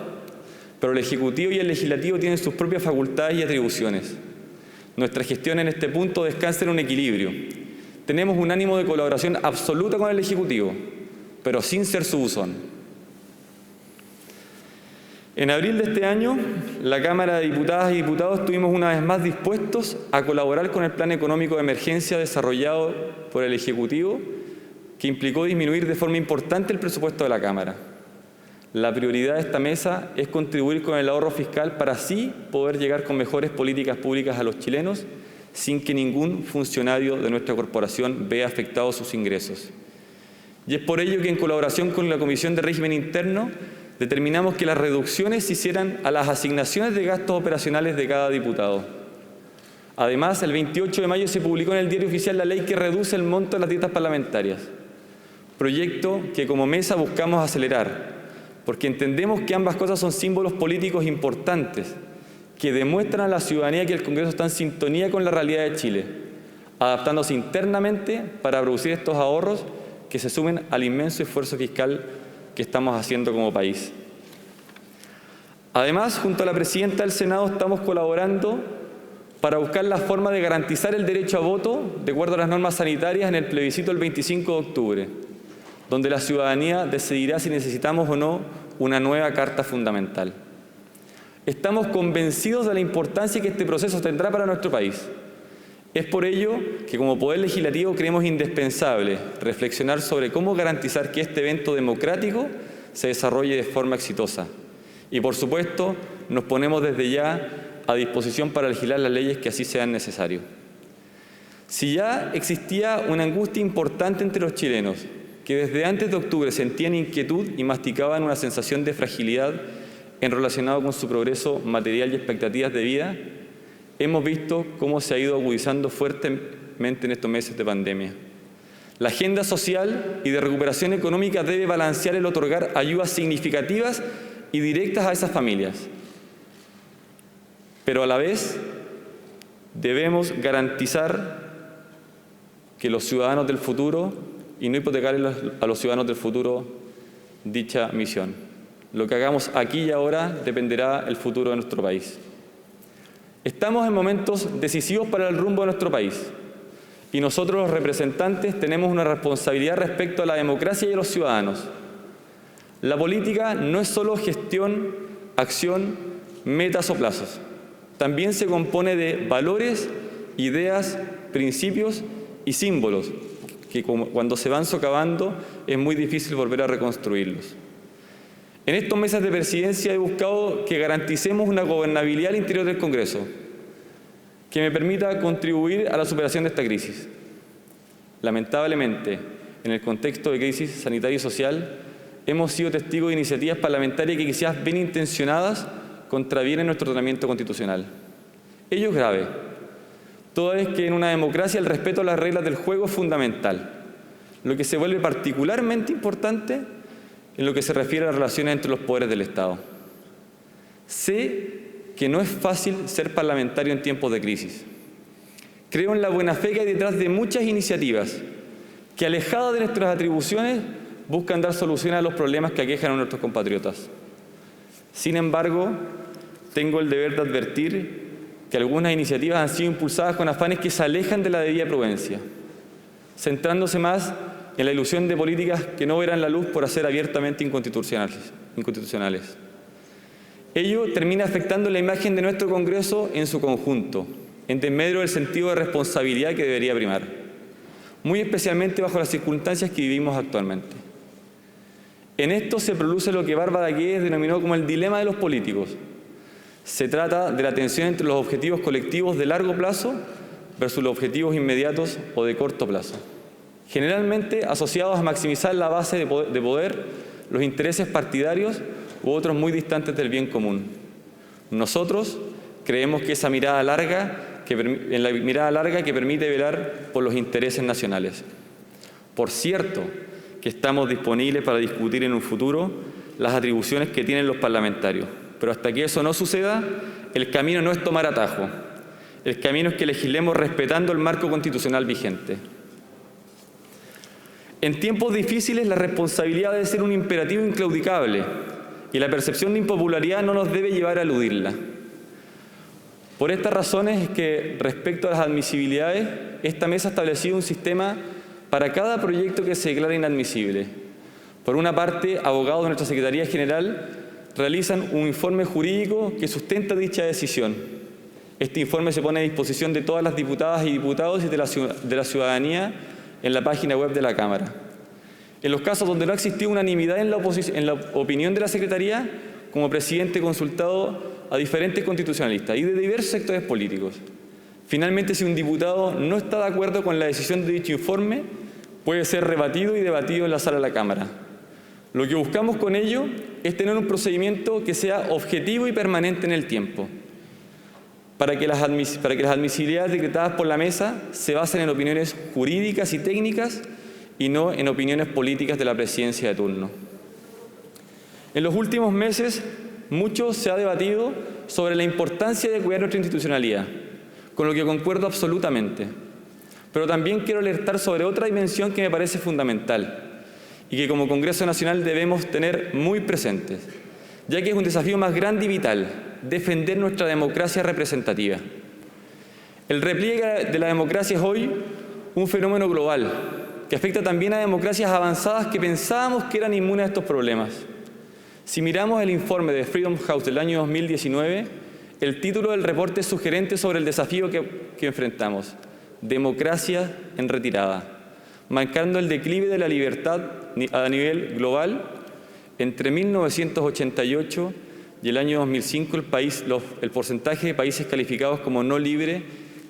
pero el Ejecutivo y el Legislativo tienen sus propias facultades y atribuciones. Nuestra gestión en este punto descansa en un equilibrio. Tenemos un ánimo de colaboración absoluta con el Ejecutivo, pero sin ser su buzón. En abril de este año, la Cámara de Diputadas y Diputados estuvimos una vez más dispuestos a colaborar con el Plan Económico de Emergencia desarrollado por el Ejecutivo, que implicó disminuir de forma importante el presupuesto de la Cámara. La prioridad de esta mesa es contribuir con el ahorro fiscal para así poder llegar con mejores políticas públicas a los chilenos, sin que ningún funcionario de nuestra corporación vea afectados sus ingresos. Y es por ello que, en colaboración con la Comisión de Régimen Interno, determinamos que las reducciones se hicieran a las asignaciones de gastos operacionales de cada diputado. Además, el 28 de mayo se publicó en el Diario Oficial la ley que reduce el monto de las dietas parlamentarias, proyecto que como mesa buscamos acelerar, porque entendemos que ambas cosas son símbolos políticos importantes que demuestran a la ciudadanía que el Congreso está en sintonía con la realidad de Chile, adaptándose internamente para producir estos ahorros que se sumen al inmenso esfuerzo fiscal que estamos haciendo como país. Además, junto a la presidenta del Senado estamos colaborando para buscar la forma de garantizar el derecho a voto de acuerdo a las normas sanitarias en el plebiscito del 25 de octubre, donde la ciudadanía decidirá si necesitamos o no una nueva Carta Fundamental. Estamos convencidos de la importancia que este proceso tendrá para nuestro país. Es por ello que como Poder Legislativo creemos indispensable reflexionar sobre cómo garantizar que este evento democrático se desarrolle de forma exitosa. Y por supuesto, nos ponemos desde ya a disposición para legislar las leyes que así sean necesarias. Si ya existía una angustia importante entre los chilenos, que desde antes de octubre sentían inquietud y masticaban una sensación de fragilidad en relacionado con su progreso material y expectativas de vida, hemos visto cómo se ha ido agudizando fuertemente en estos meses de pandemia. La agenda social y de recuperación económica debe balancear el otorgar ayudas significativas y directas a esas familias. pero a la vez debemos garantizar que los ciudadanos del futuro, y no hipotecarles a los ciudadanos del futuro dicha misión. Lo que hagamos aquí y ahora dependerá del futuro de nuestro país. Estamos en momentos decisivos para el rumbo de nuestro país y nosotros los representantes tenemos una responsabilidad respecto a la democracia y a los ciudadanos. La política no es solo gestión, acción, metas o plazos. También se compone de valores, ideas, principios y símbolos que cuando se van socavando es muy difícil volver a reconstruirlos. En estos meses de presidencia he buscado que garanticemos una gobernabilidad al interior del Congreso que me permita contribuir a la superación de esta crisis. Lamentablemente, en el contexto de crisis sanitaria y social, hemos sido testigos de iniciativas parlamentarias que quizás bien intencionadas contravienen nuestro ordenamiento constitucional. Ello es grave, toda vez que en una democracia el respeto a las reglas del juego es fundamental, lo que se vuelve particularmente importante en lo que se refiere a las relaciones entre los poderes del Estado. Sé que no es fácil ser parlamentario en tiempos de crisis. Creo en la buena fe que hay detrás de muchas iniciativas que, alejadas de nuestras atribuciones, buscan dar soluciones a los problemas que aquejan a nuestros compatriotas. Sin embargo, tengo el deber de advertir que algunas iniciativas han sido impulsadas con afanes que se alejan de la debida prudencia, centrándose más en la ilusión de políticas que no verán la luz por ser abiertamente inconstitucionales. Ello termina afectando la imagen de nuestro Congreso en su conjunto, en desmedro del sentido de responsabilidad que debería primar, muy especialmente bajo las circunstancias que vivimos actualmente. En esto se produce lo que Bárbara Guedes denominó como el dilema de los políticos. Se trata de la tensión entre los objetivos colectivos de largo plazo versus los objetivos inmediatos o de corto plazo, generalmente asociados a maximizar la base de poder, los intereses partidarios u otros muy distantes del bien común. Nosotros creemos que esa mirada larga, en la mirada larga que permite velar por los intereses nacionales. Por cierto, que estamos disponibles para discutir en un futuro las atribuciones que tienen los parlamentarios. Pero hasta que eso no suceda, el camino no es tomar atajo. El camino es que legislemos respetando el marco constitucional vigente. En tiempos difíciles, la responsabilidad debe ser un imperativo inclaudicable y la percepción de impopularidad no nos debe llevar a eludirla. Por estas razones es que, respecto a las admisibilidades, esta mesa ha establecido un sistema para cada proyecto que se declare inadmisible. Por una parte, abogados de nuestra Secretaría General realizan un informe jurídico que sustenta dicha decisión. Este informe se pone a disposición de todas las diputadas y diputados y de la ciudadanía en la página web de la Cámara. En los casos donde no ha existido unanimidad en la opinión de la Secretaría, como presidente he consultado a diferentes constitucionalistas y de diversos sectores políticos. Finalmente, si un diputado no está de acuerdo con la decisión de dicho informe, puede ser rebatido y debatido en la sala de la Cámara. Lo que buscamos con ello es tener un procedimiento que sea objetivo y permanente en el tiempo, para que las admisibilidades decretadas por la mesa se basen en opiniones jurídicas y técnicas y no en opiniones políticas de la presidencia de turno. En los últimos meses, mucho se ha debatido sobre la importancia de cuidar nuestra institucionalidad, con lo que concuerdo absolutamente. Pero también quiero alertar sobre otra dimensión que me parece fundamental y que como Congreso Nacional debemos tener muy presentes, ya que es un desafío más grande y vital: defender nuestra democracia representativa. El repliegue de la democracia es hoy un fenómeno global que afecta también a democracias avanzadas que pensábamos que eran inmunes a estos problemas. Si miramos el informe de Freedom House del año 2019, el título del reporte es sugerente sobre el desafío que enfrentamos: democracia en retirada, marcando el declive de la libertad a nivel global. Entre 1988 y el año 2005 el porcentaje de países calificados como no libre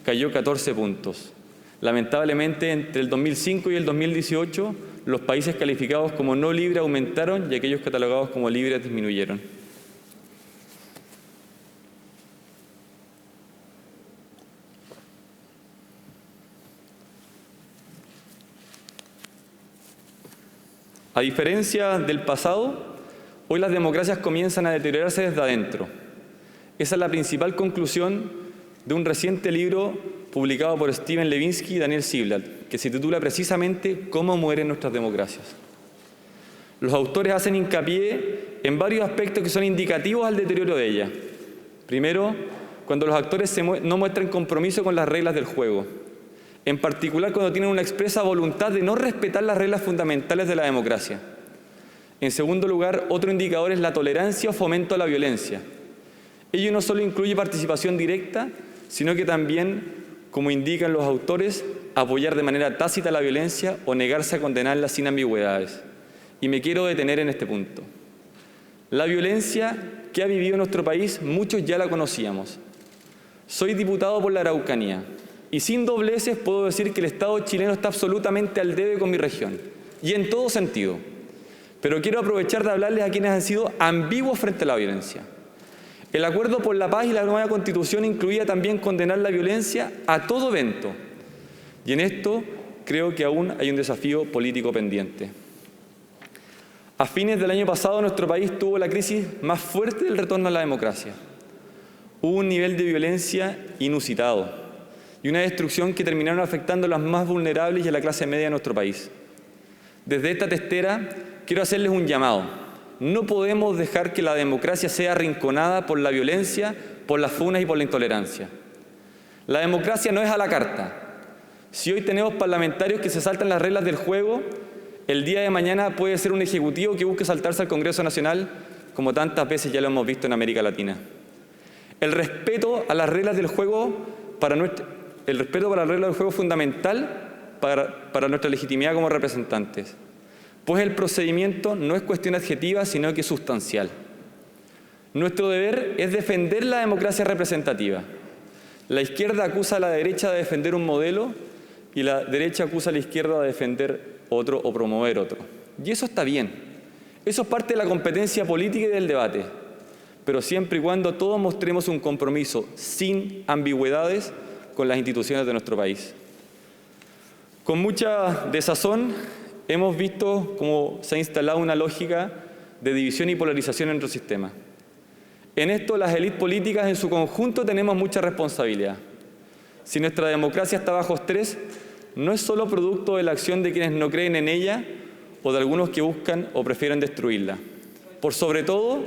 cayó 14 puntos. Lamentablemente, entre el 2005 y el 2018, los países calificados como no libre aumentaron y aquellos catalogados como libres disminuyeron. A diferencia del pasado, hoy las democracias comienzan a deteriorarse desde adentro. Esa es la principal conclusión de un reciente libro publicado por Steven Levinsky y Daniel Ziblatt, que se titula precisamente «Cómo mueren nuestras democracias». Los autores hacen hincapié en varios aspectos que son indicativos al deterioro de ella. Primero, cuando los actores no muestran compromiso con las reglas del juego, en particular cuando tienen una expresa voluntad de no respetar las reglas fundamentales de la democracia. En segundo lugar, otro indicador es la tolerancia o fomento a la violencia. Ello no solo incluye participación directa, sino que también, como indican los autores, apoyar de manera tácita la violencia o negarse a condenarla sin ambigüedades. Y me quiero detener en este punto. La violencia que ha vivido nuestro país, muchos ya la conocíamos. Soy diputado por la Araucanía y sin dobleces puedo decir que el Estado chileno está absolutamente al debe con mi región, y en todo sentido. Pero quiero aprovechar de hablarles a quienes han sido ambiguos frente a la violencia. El Acuerdo por la Paz y la nueva Constitución incluía también condenar la violencia a todo evento. Y en esto creo que aún hay un desafío político pendiente. A fines del año pasado, nuestro país tuvo la crisis más fuerte del retorno a la democracia. Hubo un nivel de violencia inusitado y una destrucción que terminaron afectando a los más vulnerables y a la clase media de nuestro país. Desde esta testera quiero hacerles un llamado. No podemos dejar que la democracia sea arrinconada por la violencia, por las funas y por la intolerancia. La democracia no es a la carta. Si hoy tenemos parlamentarios que se saltan las reglas del juego, el día de mañana puede ser un ejecutivo que busque saltarse al Congreso Nacional, como tantas veces ya lo hemos visto en América Latina. El respeto a las reglas del juego es fundamental para nuestra legitimidad como representantes, pues el procedimiento no es cuestión adjetiva, sino que sustancial. Nuestro deber es defender la democracia representativa. La izquierda acusa a la derecha de defender un modelo y la derecha acusa a la izquierda de defender otro o promover otro. Y eso está bien. Eso es parte de la competencia política y del debate. Pero siempre y cuando todos mostremos un compromiso sin ambigüedades con las instituciones de nuestro país. Con mucha desazón hemos visto cómo se ha instalado una lógica de división y polarización en nuestro sistema. En esto las élites políticas en su conjunto tenemos mucha responsabilidad. Si nuestra democracia está bajo estrés, no es solo producto de la acción de quienes no creen en ella o de algunos que buscan o prefieren destruirla. Por sobre todo,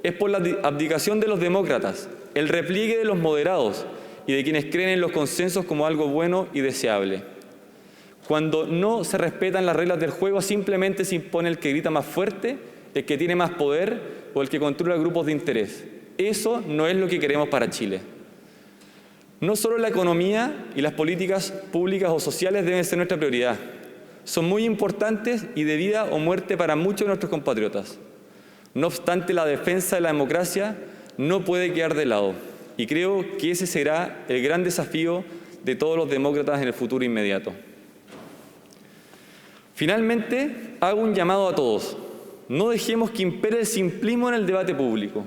es por la abdicación de los demócratas, el repliegue de los moderados y de quienes creen en los consensos como algo bueno y deseable. Cuando no se respetan las reglas del juego, simplemente se impone el que grita más fuerte, el que tiene más poder o el que controla grupos de interés. Eso no es lo que queremos para Chile. No solo la economía y las políticas públicas o sociales deben ser nuestra prioridad. Son muy importantes y de vida o muerte para muchos de nuestros compatriotas. No obstante, la defensa de la democracia no puede quedar de lado. Y creo que ese será el gran desafío de todos los demócratas en el futuro inmediato. Finalmente, hago un llamado a todos. No dejemos que impere el simplismo en el debate público.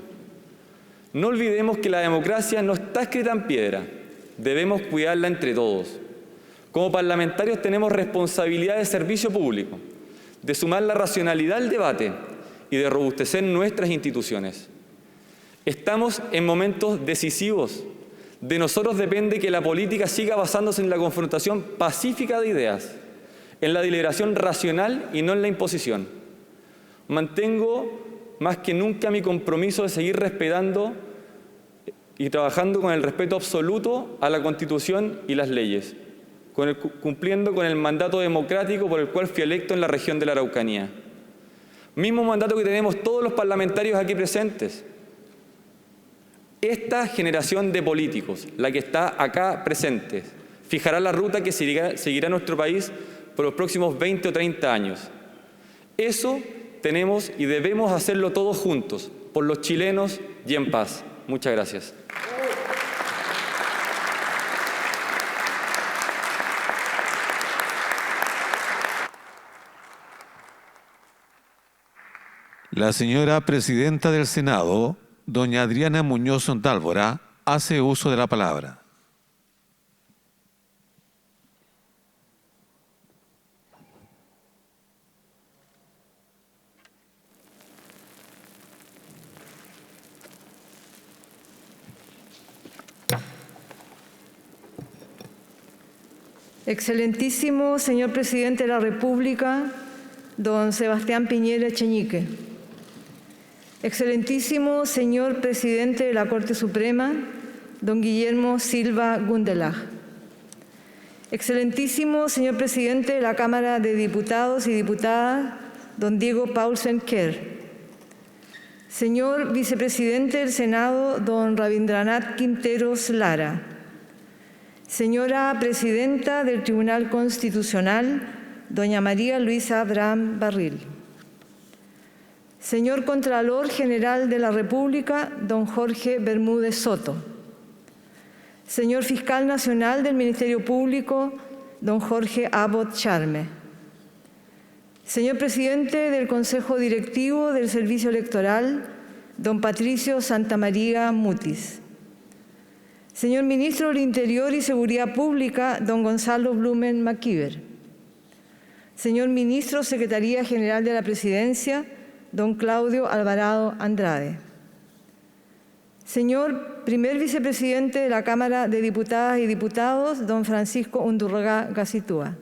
No olvidemos que la democracia no está escrita en piedra. Debemos cuidarla entre todos. Como parlamentarios tenemos responsabilidad de servicio público, de sumar la racionalidad al debate y de robustecer nuestras instituciones. Estamos en momentos decisivos. De nosotros depende que la política siga basándose en la confrontación pacífica de ideas, en la deliberación racional y no en la imposición. Mantengo más que nunca mi compromiso de seguir respetando y trabajando con el respeto absoluto a la Constitución y las leyes, cumpliendo con el mandato democrático por el cual fui electo en la región de la Araucanía. Mismo mandato que tenemos todos los parlamentarios aquí presentes. Esta generación de políticos, la que está acá presente, fijará la ruta que seguirá nuestro país por los próximos 20 o 30 años. Eso tenemos y debemos hacerlo todos juntos, por los chilenos y en paz. Muchas gracias. La señora presidenta del Senado, doña Adriana Muñoz Dálvora, hace uso de la palabra. Excelentísimo señor Presidente de la República, don Sebastián Piñera Echeñique. Excelentísimo señor Presidente de la Corte Suprema, don Guillermo Silva Gundelach. Excelentísimo señor Presidente de la Cámara de Diputados y Diputadas, don Diego Paulsen Kerr. Señor Vicepresidente del Senado, don Rabindranath Quinteros Lara. Señora Presidenta del Tribunal Constitucional, doña María Luisa Abraham Barril. Señor Contralor General de la República, don Jorge Bermúdez Soto. Señor Fiscal Nacional del Ministerio Público, don Jorge Abbott Charme. Señor Presidente del Consejo Directivo del Servicio Electoral, don Patricio Santamaría Mutis. Señor Ministro del Interior y Seguridad Pública, don Gonzalo Blumen Maquiver. Señor Ministro, Secretaría General de la Presidencia, don Claudio Alvarado Andrade. Señor Primer Vicepresidente de la Cámara de Diputadas y Diputados, don Francisco Undurraga Gacitúa.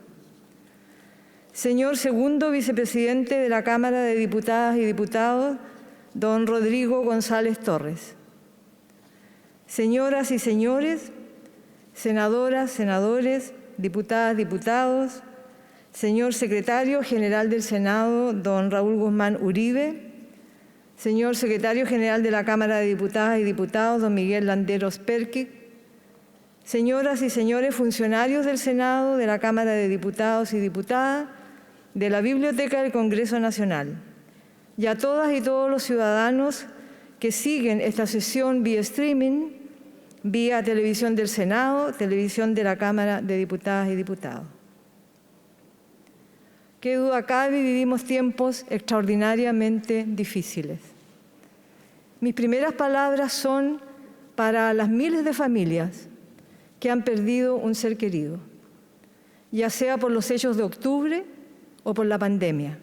Señor Segundo Vicepresidente de la Cámara de Diputadas y Diputados, don Rodrigo González Torres. Señoras y señores, senadoras, senadores, diputadas, diputados, señor Secretario General del Senado, don Raúl Guzmán Uribe, señor Secretario General de la Cámara de Diputadas y Diputados, don Miguel Landeros Perquic, señoras y señores funcionarios del Senado, de la Cámara de Diputados y Diputadas, de la Biblioteca del Congreso Nacional, y a todas y todos los ciudadanos que siguen esta sesión vía streaming, vía televisión del Senado, televisión de la Cámara de Diputadas y Diputados. Qué duda cabe, vivimos tiempos extraordinariamente difíciles. Mis primeras palabras son para las miles de familias que han perdido un ser querido, ya sea por los hechos de octubre o por la pandemia.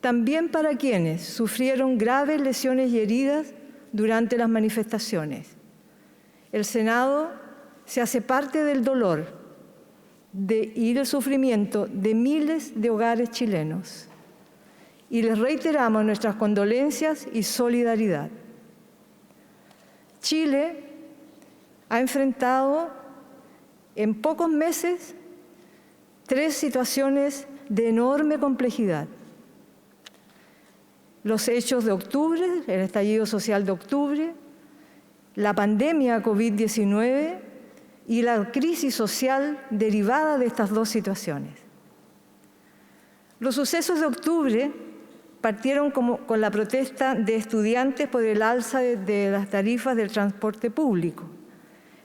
También para quienes sufrieron graves lesiones y heridas durante las manifestaciones. El Senado se hace parte del dolor y del sufrimiento de miles de hogares chilenos y les reiteramos nuestras condolencias y solidaridad. Chile ha enfrentado en pocos meses 3 situaciones de enorme complejidad. Los hechos de octubre, el estallido social de octubre, la pandemia COVID-19 y la crisis social derivada de estas 2 situaciones. Los sucesos de octubre partieron con la protesta de estudiantes por el alza de las tarifas del transporte público,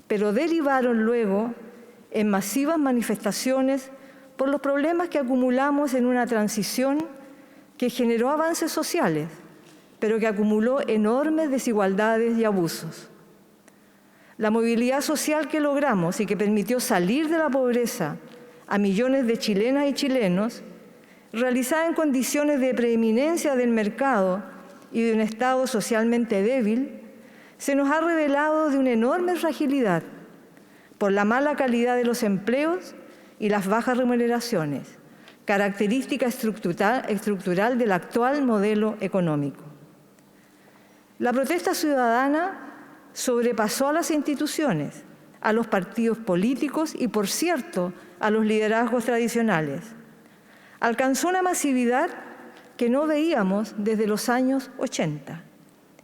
pero derivaron luego en masivas manifestaciones por los problemas que acumulamos en una transición que generó avances sociales, pero que acumuló enormes desigualdades y abusos. La movilidad social que logramos y que permitió salir de la pobreza a millones de chilenas y chilenos, realizada en condiciones de preeminencia del mercado y de un Estado socialmente débil, se nos ha revelado de una enorme fragilidad por la mala calidad de los empleos y las bajas remuneraciones, característica estructural del actual modelo económico. La protesta ciudadana sobrepasó a las instituciones, a los partidos políticos y, por cierto, a los liderazgos tradicionales. Alcanzó una masividad que no veíamos desde los años 80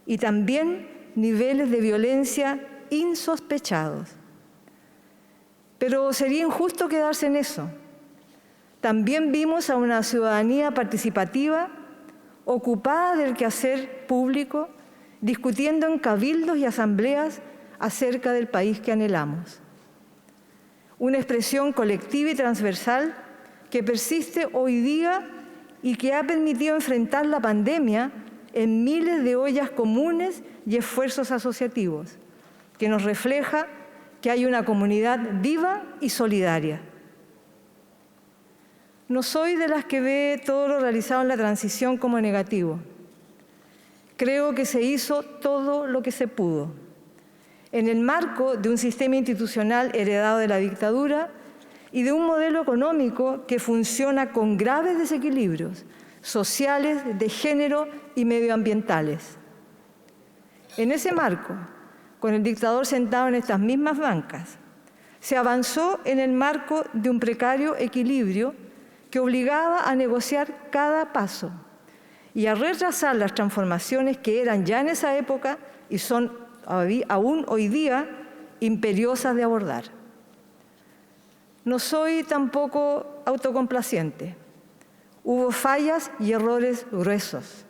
y también niveles de violencia insospechados. Pero sería injusto quedarse en eso. También vimos a una ciudadanía participativa, ocupada del quehacer público, discutiendo en cabildos y asambleas acerca del país que anhelamos. Una expresión colectiva y transversal que persiste hoy día y que ha permitido enfrentar la pandemia en miles de ollas comunes y esfuerzos asociativos, que nos refleja que hay una comunidad viva y solidaria. No soy de las que ve todo lo realizado en la transición como negativo. Creo que se hizo todo lo que se pudo. En el marco de un sistema institucional heredado de la dictadura y de un modelo económico que funciona con graves desequilibrios sociales, de género y medioambientales. En ese marco, con el dictador sentado en estas mismas bancas, se avanzó en el marco de un precario equilibrio que obligaba a negociar cada paso y a retrasar las transformaciones que eran ya en esa época y son aún hoy día imperiosas de abordar. No soy tampoco autocomplaciente. Hubo fallas y errores gruesos.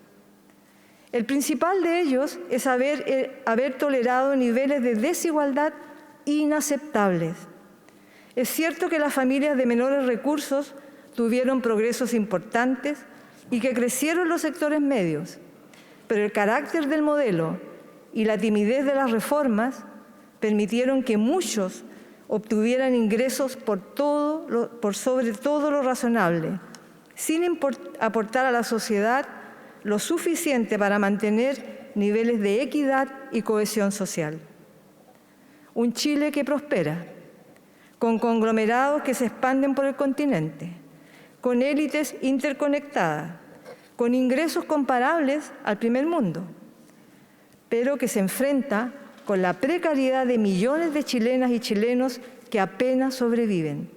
El principal de ellos es haber tolerado niveles de desigualdad inaceptables. Es cierto que las familias de menores recursos tuvieron progresos importantes y que crecieron los sectores medios, pero el carácter del modelo y la timidez de las reformas permitieron que muchos obtuvieran ingresos por sobre todo lo razonable, sin aportar a la sociedad lo suficiente para mantener niveles de equidad y cohesión social. Un Chile que prospera, con conglomerados que se expanden por el continente, con élites interconectadas, con ingresos comparables al primer mundo, pero que se enfrenta con la precariedad de millones de chilenas y chilenos que apenas sobreviven,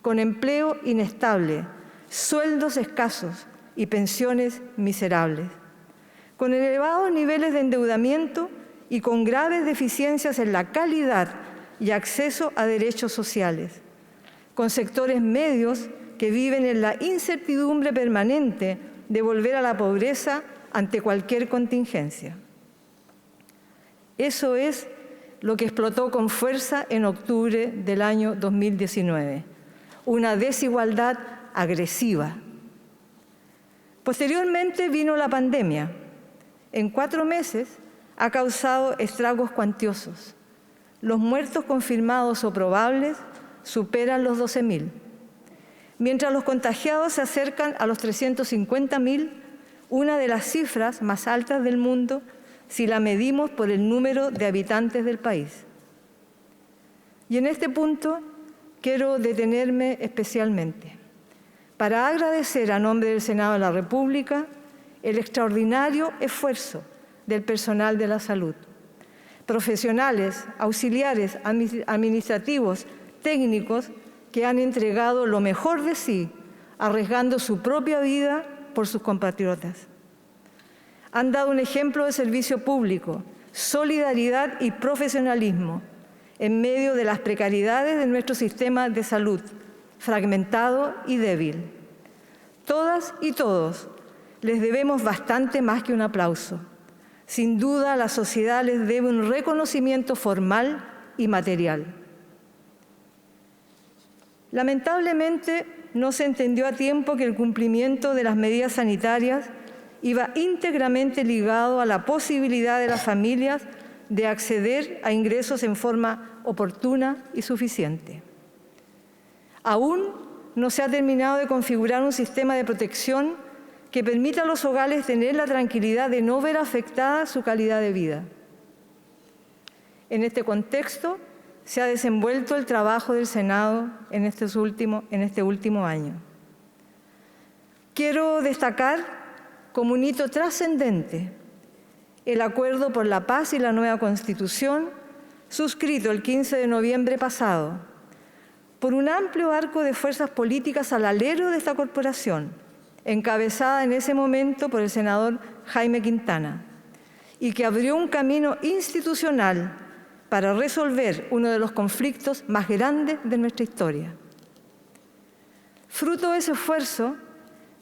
con empleo inestable, sueldos escasos y pensiones miserables, con elevados niveles de endeudamiento y con graves deficiencias en la calidad y acceso a derechos sociales, con sectores medios que viven en la incertidumbre permanente de volver a la pobreza ante cualquier contingencia. Eso es lo que explotó con fuerza en octubre del año 2019, una desigualdad agresiva. Posteriormente vino la pandemia. En 4 meses ha causado estragos cuantiosos. Los muertos confirmados o probables superan los 12.000. Mientras los contagiados se acercan a los 350.000, una de las cifras más altas del mundo si la medimos por el número de habitantes del país. Y en este punto quiero detenerme especialmente para agradecer a nombre del Senado de la República el extraordinario esfuerzo del personal de la salud, profesionales, auxiliares, administrativos, técnicos que han entregado lo mejor de sí, arriesgando su propia vida por sus compatriotas. Han dado un ejemplo de servicio público, solidaridad y profesionalismo en medio de las precariedades de nuestro sistema de salud, fragmentado y débil. Todas y todos les debemos bastante más que un aplauso. Sin duda, la sociedad les debe un reconocimiento formal y material. Lamentablemente, no se entendió a tiempo que el cumplimiento de las medidas sanitarias iba íntegramente ligado a la posibilidad de las familias de acceder a ingresos en forma oportuna y suficiente. Aún no se ha terminado de configurar un sistema de protección que permita a los hogares tener la tranquilidad de no ver afectada su calidad de vida. En este contexto se ha desenvuelto el trabajo del Senado en este último año. Quiero destacar como un hito trascendente el Acuerdo por la Paz y la nueva Constitución, suscrito el 15 de noviembre pasado, por un amplio arco de fuerzas políticas al alero de esta corporación, encabezada en ese momento por el senador Jaime Quintana, y que abrió un camino institucional para resolver uno de los conflictos más grandes de nuestra historia. Fruto de ese esfuerzo,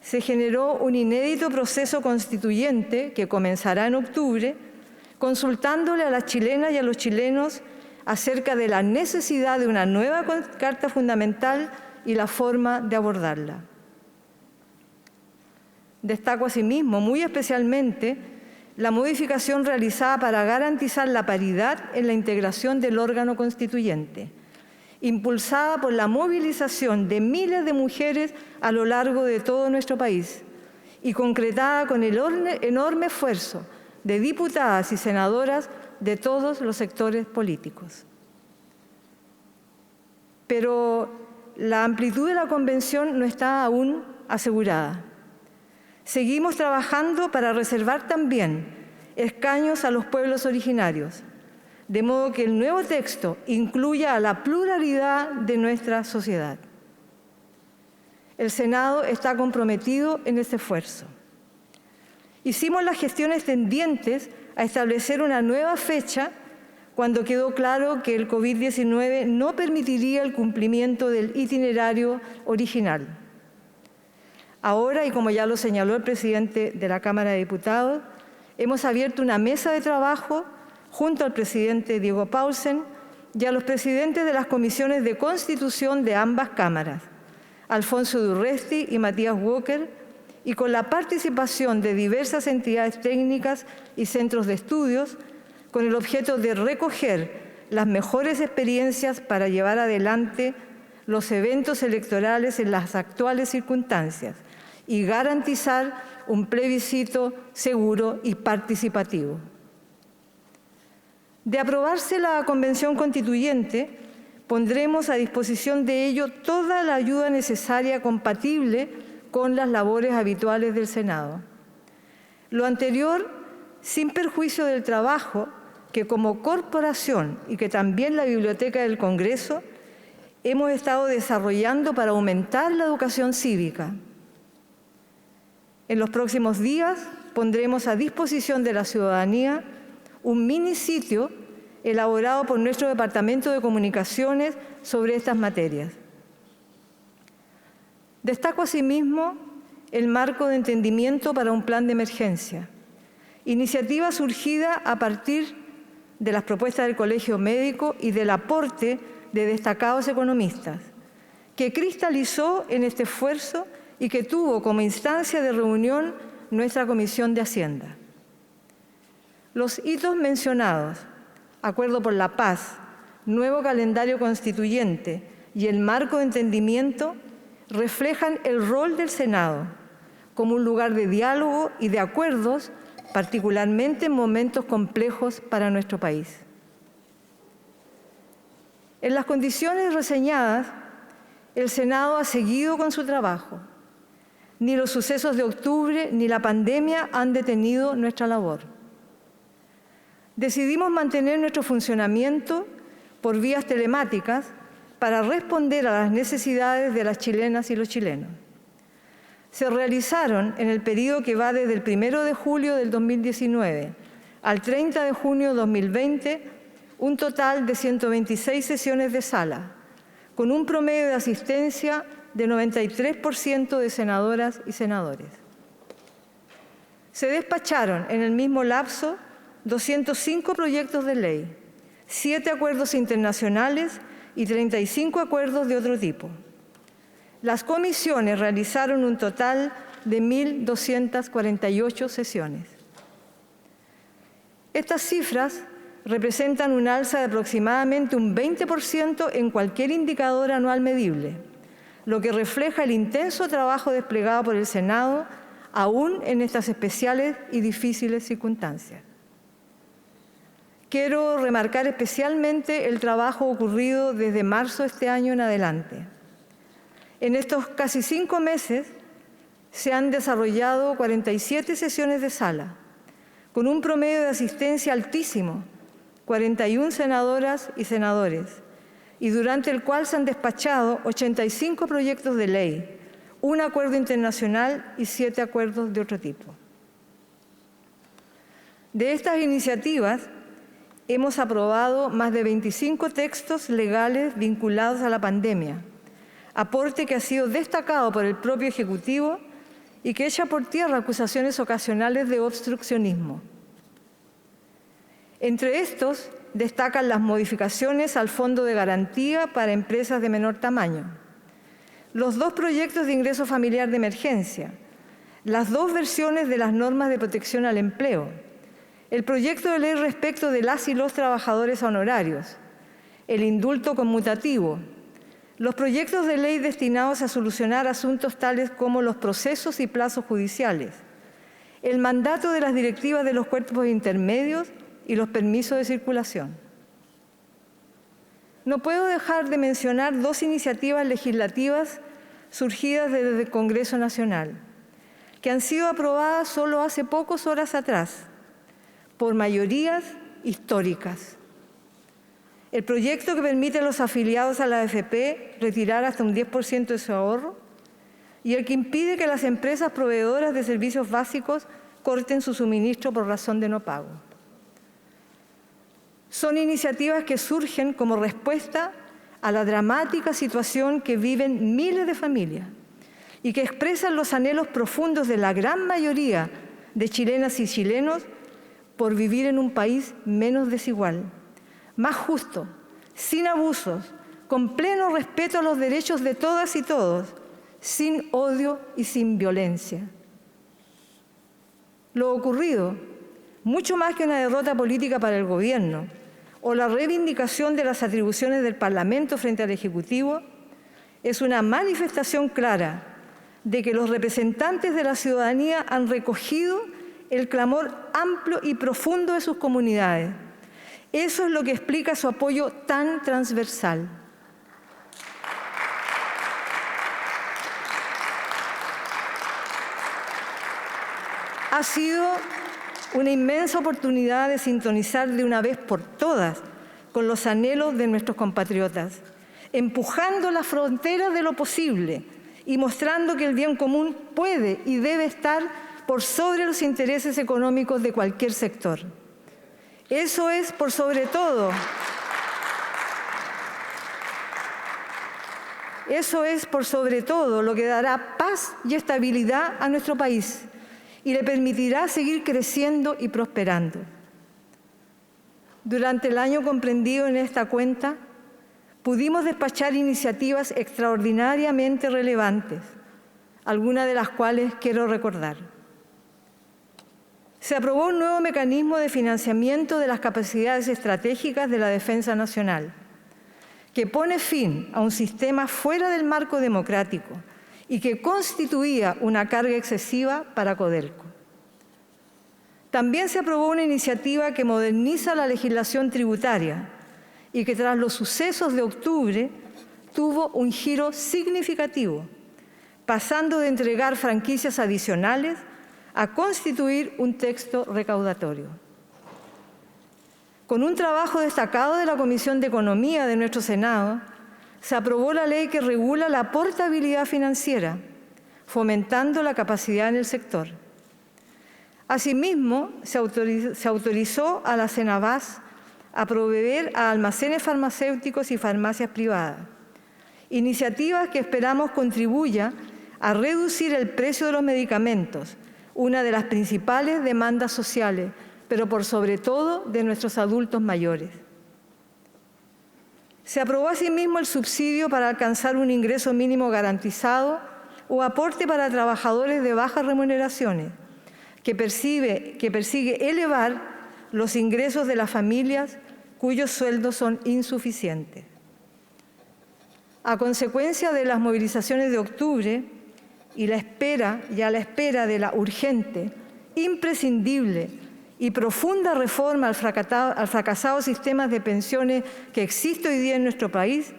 se generó un inédito proceso constituyente que comenzará en octubre, consultándole a las chilenas y a los chilenos acerca de la necesidad de una nueva Carta Fundamental y la forma de abordarla. Destaco asimismo, muy especialmente, la modificación realizada para garantizar la paridad en la integración del órgano constituyente, impulsada por la movilización de miles de mujeres a lo largo de todo nuestro país y concretada con el enorme esfuerzo de diputadas y senadoras de todos los sectores políticos. Pero la amplitud de la convención no está aún asegurada. Seguimos trabajando para reservar también escaños a los pueblos originarios, de modo que el nuevo texto incluya a la pluralidad de nuestra sociedad. El Senado está comprometido en este esfuerzo. Hicimos las gestiones tendientes a establecer una nueva fecha cuando quedó claro que el COVID-19 no permitiría el cumplimiento del itinerario original. Ahora, y como ya lo señaló el presidente de la Cámara de Diputados, hemos abierto una mesa de trabajo junto al presidente Diego Paulsen y a los presidentes de las comisiones de Constitución de ambas cámaras, Alfonso Durresti y Matías Walker, y con la participación de diversas entidades técnicas y centros de estudios, con el objeto de recoger las mejores experiencias para llevar adelante los eventos electorales en las actuales circunstancias y garantizar un plebiscito seguro y participativo. De aprobarse la Convención Constituyente, pondremos a disposición de ello toda la ayuda necesaria compatible con las labores habituales del Senado. Lo anterior, sin perjuicio del trabajo que como corporación y que también la Biblioteca del Congreso hemos estado desarrollando para aumentar la educación cívica. En los próximos días pondremos a disposición de la ciudadanía un minisitio elaborado por nuestro Departamento de Comunicaciones sobre estas materias. Destaco asimismo el marco de entendimiento para un plan de emergencia, iniciativa surgida a partir de las propuestas del Colegio Médico y del aporte de destacados economistas, que cristalizó en este esfuerzo y que tuvo como instancia de reunión nuestra Comisión de Hacienda. Los hitos mencionados, Acuerdo por la Paz, nuevo calendario constituyente y el marco de entendimiento reflejan el rol del Senado como un lugar de diálogo y de acuerdos, particularmente en momentos complejos para nuestro país. En las condiciones reseñadas, el Senado ha seguido con su trabajo. Ni los sucesos de octubre ni la pandemia han detenido nuestra labor. Decidimos mantener nuestro funcionamiento por vías telemáticas para responder a las necesidades de las chilenas y los chilenos. Se realizaron en el periodo que va desde el 1 de julio del 2019 al 30 de junio de 2020 un total de 126 sesiones de sala, con un promedio de asistencia de 93% de senadoras y senadores. Se despacharon en el mismo lapso 205 proyectos de ley, 7 acuerdos internacionales y 35 acuerdos de otro tipo. Las comisiones realizaron un total de 1.248 sesiones. Estas cifras representan un alza de aproximadamente un 20% en cualquier indicador anual medible, lo que refleja el intenso trabajo desplegado por el Senado, aún en estas especiales y difíciles circunstancias. Quiero remarcar especialmente el trabajo ocurrido desde marzo de este año en adelante. En estos casi 5 meses se han desarrollado 47 sesiones de sala, con un promedio de asistencia altísimo, 41 senadoras y senadores, y durante el cual se han despachado 85 proyectos de ley, un acuerdo internacional y 7 acuerdos de otro tipo. De estas iniciativas, hemos aprobado más de 25 textos legales vinculados a la pandemia, aporte que ha sido destacado por el propio Ejecutivo y que echa por tierra acusaciones ocasionales de obstruccionismo. Entre estos destacan las modificaciones al Fondo de Garantía para empresas de menor tamaño, los 2 proyectos de ingreso familiar de emergencia, las 2 versiones de las normas de protección al empleo, el proyecto de ley respecto de las y los trabajadores honorarios, el indulto conmutativo, los proyectos de ley destinados a solucionar asuntos tales como los procesos y plazos judiciales, el mandato de las directivas de los cuerpos intermedios y los permisos de circulación. no puedo dejar de mencionar dos iniciativas legislativas surgidas desde el Congreso Nacional, que han sido aprobadas solo hace pocas horas atrás, por mayorías históricas. El proyecto que permite a los afiliados a la AFP retirar hasta un 10% de su ahorro y el que impide que las empresas proveedoras de servicios básicos corten su suministro por razón de no pago. Son iniciativas que surgen como respuesta a la dramática situación que viven miles de familias y que expresan los anhelos profundos de la gran mayoría de chilenas y chilenos por vivir en un país menos desigual, más justo, sin abusos, con pleno respeto a los derechos de todas y todos, sin odio y sin violencia. Lo ocurrido, mucho más que una derrota política para el gobierno o la reivindicación de las atribuciones del Parlamento frente al Ejecutivo, es una manifestación clara de que los representantes de la ciudadanía han recogido el clamor amplio y profundo de sus comunidades. Eso es lo que explica su apoyo tan transversal. Ha sido una inmensa oportunidad de sintonizar de una vez por todas con los anhelos de nuestros compatriotas, empujando las fronteras de lo posible y mostrando que el bien común puede y debe estar por sobre los intereses económicos de cualquier sector. Eso es, por sobre todo, lo que dará paz y estabilidad a nuestro país y le permitirá seguir creciendo y prosperando. Durante el año comprendido en esta cuenta, pudimos despachar iniciativas extraordinariamente relevantes, algunas de las cuales quiero recordar. Se aprobó un nuevo mecanismo de financiamiento de las capacidades estratégicas de la defensa nacional, que pone fin a un sistema fuera del marco democrático y que constituía una carga excesiva para Codelco. También se aprobó una iniciativa que moderniza la legislación tributaria y que tras los sucesos de octubre tuvo un giro significativo, pasando de entregar franquicias adicionales a constituir un texto recaudatorio. Con un trabajo destacado de la Comisión de Economía de nuestro Senado, se aprobó la ley que regula la portabilidad financiera, fomentando la capacidad en el sector. Asimismo, se autorizó a la Cenabás a proveer a almacenes farmacéuticos y farmacias privadas, iniciativas que esperamos contribuya a reducir el precio de los medicamentos, una de las principales demandas sociales, pero por sobre todo de nuestros adultos mayores. Se aprobó asimismo el subsidio para alcanzar un ingreso mínimo garantizado o aporte para trabajadores de bajas remuneraciones, que persigue elevar los ingresos de las familias cuyos sueldos son insuficientes. A consecuencia de las movilizaciones de octubre y a la espera de la urgente, imprescindible y profunda reforma al fracasado sistema de pensiones que existe hoy día en nuestro país,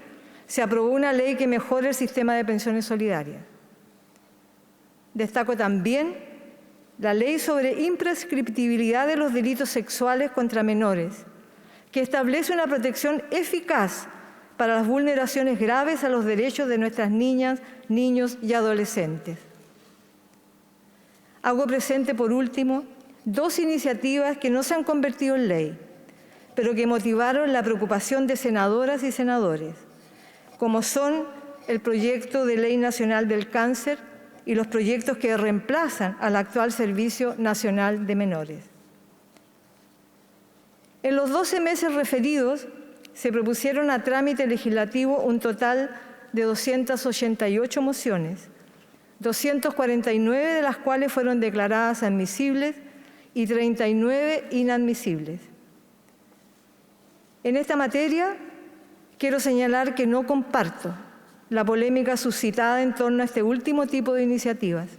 se aprobó una ley que mejore el sistema de pensiones solidarias. Destaco también la ley sobre imprescriptibilidad de los delitos sexuales contra menores, que establece una protección eficaz para las vulneraciones graves a los derechos de nuestras niñas, niños y adolescentes. Hago presente, por último, dos iniciativas que no se han convertido en ley, pero que motivaron la preocupación de senadoras y senadores, como son el proyecto de Ley Nacional del Cáncer y los proyectos que reemplazan al actual Servicio Nacional de Menores. En los 12 meses referidos, se propusieron a trámite legislativo un total de 288 mociones, 249 de las cuales fueron declaradas admisibles y 39 inadmisibles. En esta materia, quiero señalar que no comparto la polémica suscitada en torno a este último tipo de iniciativas.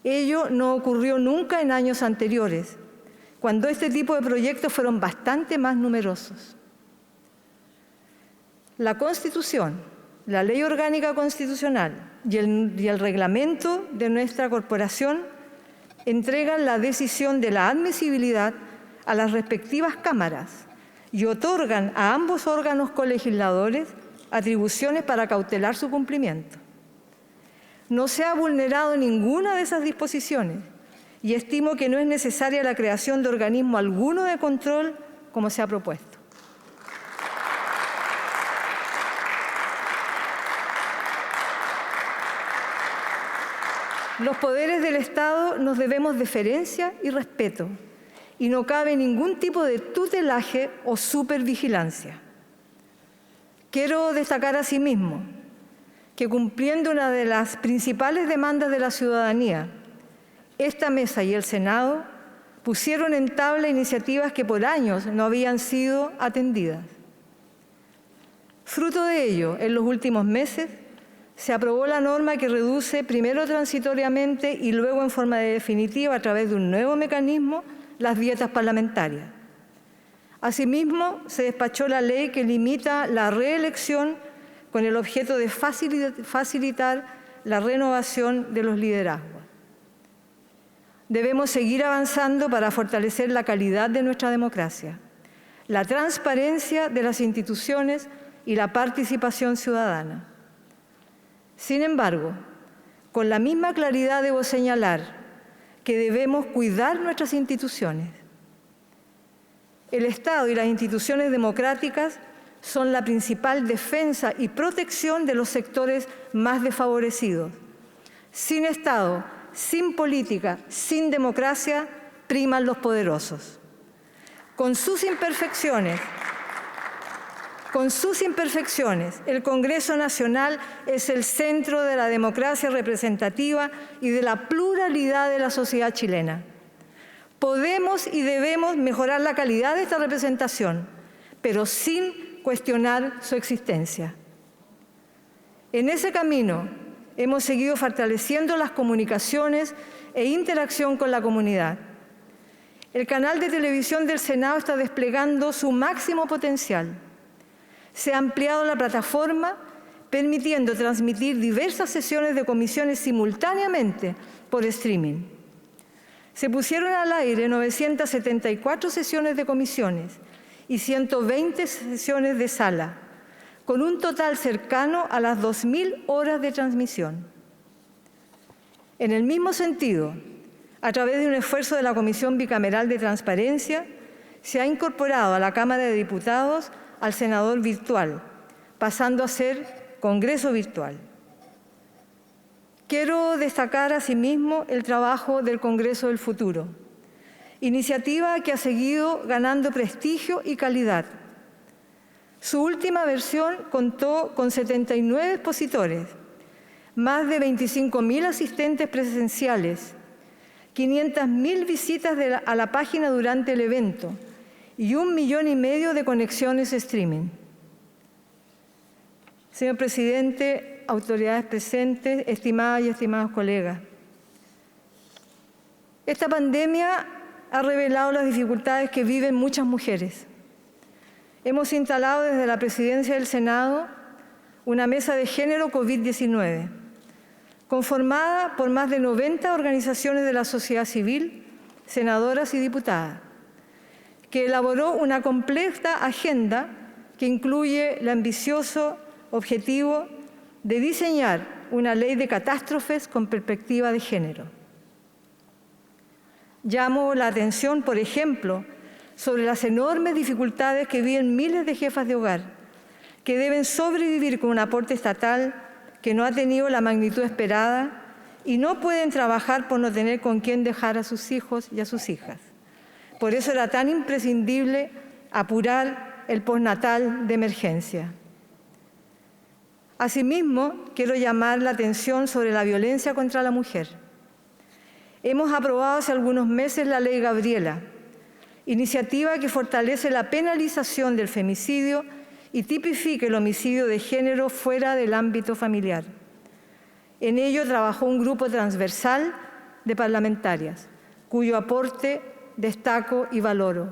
Ello no ocurrió nunca en años anteriores, cuando este tipo de proyectos fueron bastante más numerosos. La Constitución, la Ley Orgánica Constitucional y el reglamento de nuestra corporación entregan la decisión de la admisibilidad a las respectivas cámaras y otorgan a ambos órganos colegisladores atribuciones para cautelar su cumplimiento. No se ha vulnerado ninguna de esas disposiciones y estimo que no es necesaria la creación de organismo alguno de control como se ha propuesto. Los poderes del Estado nos debemos deferencia y respeto y no cabe ningún tipo de tutelaje o supervigilancia. Quiero destacar asimismo que cumpliendo una de las principales demandas de la ciudadanía, esta mesa y el Senado pusieron en tabla iniciativas que por años no habían sido atendidas. Fruto de ello, en los últimos meses, se aprobó la norma que reduce primero transitoriamente y luego en forma definitiva a través de un nuevo mecanismo las dietas parlamentarias. Asimismo, se despachó la ley que limita la reelección con el objeto de facilitar la renovación de los liderazgos. Debemos seguir avanzando para fortalecer la calidad de nuestra democracia, la transparencia de las instituciones y la participación ciudadana. Sin embargo, con la misma claridad debo señalar que debemos cuidar nuestras instituciones. El Estado y las instituciones democráticas son la principal defensa y protección de los sectores más desfavorecidos. Sin Estado, sin política, sin democracia, priman los poderosos. Con sus imperfecciones, el Congreso Nacional es el centro de la democracia representativa y de la pluralidad de la sociedad chilena. Podemos y debemos mejorar la calidad de esta representación, pero sin cuestionar su existencia. En ese camino hemos seguido fortaleciendo las comunicaciones e interacción con la comunidad. El canal de televisión del Senado está desplegando su máximo potencial. Se ha ampliado la plataforma, permitiendo transmitir diversas sesiones de comisiones simultáneamente por streaming. Se pusieron al aire 974 sesiones de comisiones y 120 sesiones de sala, con un total cercano a las 2.000 horas de transmisión. En el mismo sentido, a través de un esfuerzo de la Comisión Bicameral de Transparencia, se ha incorporado a la Cámara de Diputados al senador virtual, pasando a ser Congreso virtual. Quiero destacar asimismo el trabajo del Congreso del Futuro, iniciativa que ha seguido ganando prestigio y calidad. Su última versión contó con 79 expositores, más de 25.000 asistentes presenciales, 500.000 visitas a la página durante el evento y 1,5 millones de conexiones streaming. Señor presidente, autoridades presentes, estimadas y estimados colegas, esta pandemia ha revelado las dificultades que viven muchas mujeres. Hemos instalado desde la presidencia del Senado una mesa de género COVID-19, conformada por más de 90 organizaciones de la sociedad civil, senadoras y diputadas, que elaboró una compleja agenda que incluye el ambicioso objetivo de diseñar una ley de catástrofes con perspectiva de género. Llamo la atención, por ejemplo, sobre las enormes dificultades que viven miles de jefas de hogar, que deben sobrevivir con un aporte estatal que no ha tenido la magnitud esperada y no pueden trabajar por no tener con quién dejar a sus hijos y a sus hijas. Por eso era tan imprescindible apurar el postnatal de emergencia. Asimismo, quiero llamar la atención sobre la violencia contra la mujer. Hemos aprobado hace algunos meses la Ley Gabriela, iniciativa que fortalece la penalización del femicidio y tipifica el homicidio de género fuera del ámbito familiar. En ello trabajó un grupo transversal de parlamentarias, cuyo aporte destaco y valoro,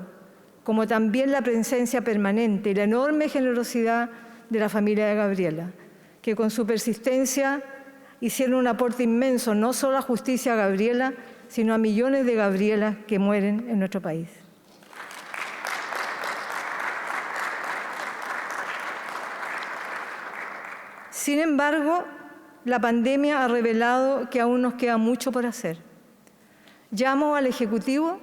como también la presencia permanente y la enorme generosidad de la familia de Gabriela, que con su persistencia hicieron un aporte inmenso, no solo a justicia a Gabriela, sino a millones de Gabrielas que mueren en nuestro país. Sin embargo, la pandemia ha revelado que aún nos queda mucho por hacer. Llamo al Ejecutivo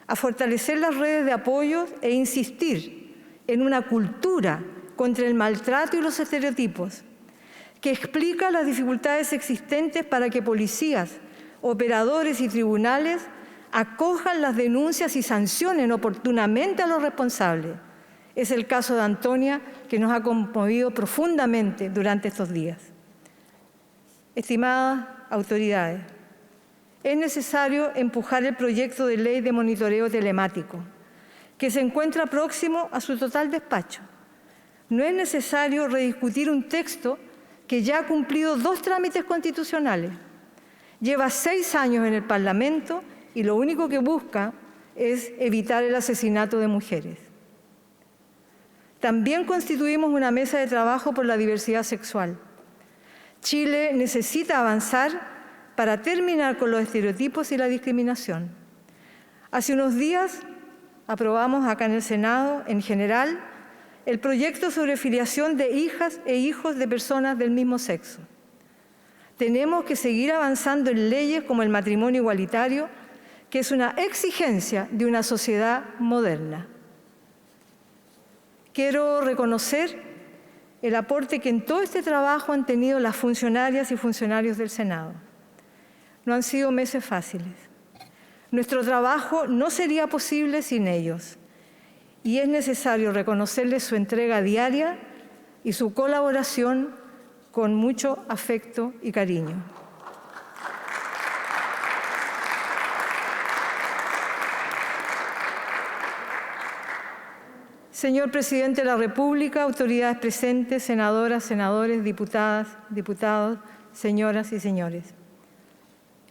a fortalecer las redes de apoyo e insistir en una cultura contra el maltrato y los estereotipos, que explica las dificultades existentes para que policías, operadores y tribunales acojan las denuncias y sancionen oportunamente a los responsables. Es el caso de Antonia, que nos ha conmovido profundamente durante estos días. Estimadas autoridades, es necesario empujar el proyecto de ley de monitoreo telemático, que se encuentra próximo a su total despacho. No es necesario rediscutir un texto que ya ha cumplido 2 trámites constitucionales. Lleva 6 años en el Parlamento y lo único que busca es evitar el asesinato de mujeres. También constituimos una mesa de trabajo por la diversidad sexual. Chile necesita avanzar para terminar con los estereotipos y la discriminación. Hace unos días aprobamos acá en el Senado, en general, el proyecto sobre filiación de hijas e hijos de personas del mismo sexo. Tenemos que seguir avanzando en leyes como el matrimonio igualitario, que es una exigencia de una sociedad moderna. Quiero reconocer el aporte que en todo este trabajo han tenido las funcionarias y funcionarios del Senado. No han sido meses fáciles. Nuestro trabajo no sería posible sin ellos y es necesario reconocerles su entrega diaria y su colaboración con mucho afecto y cariño. Señor Presidente de la República, autoridades presentes, senadoras, senadores, diputadas, diputados, señoras y señores.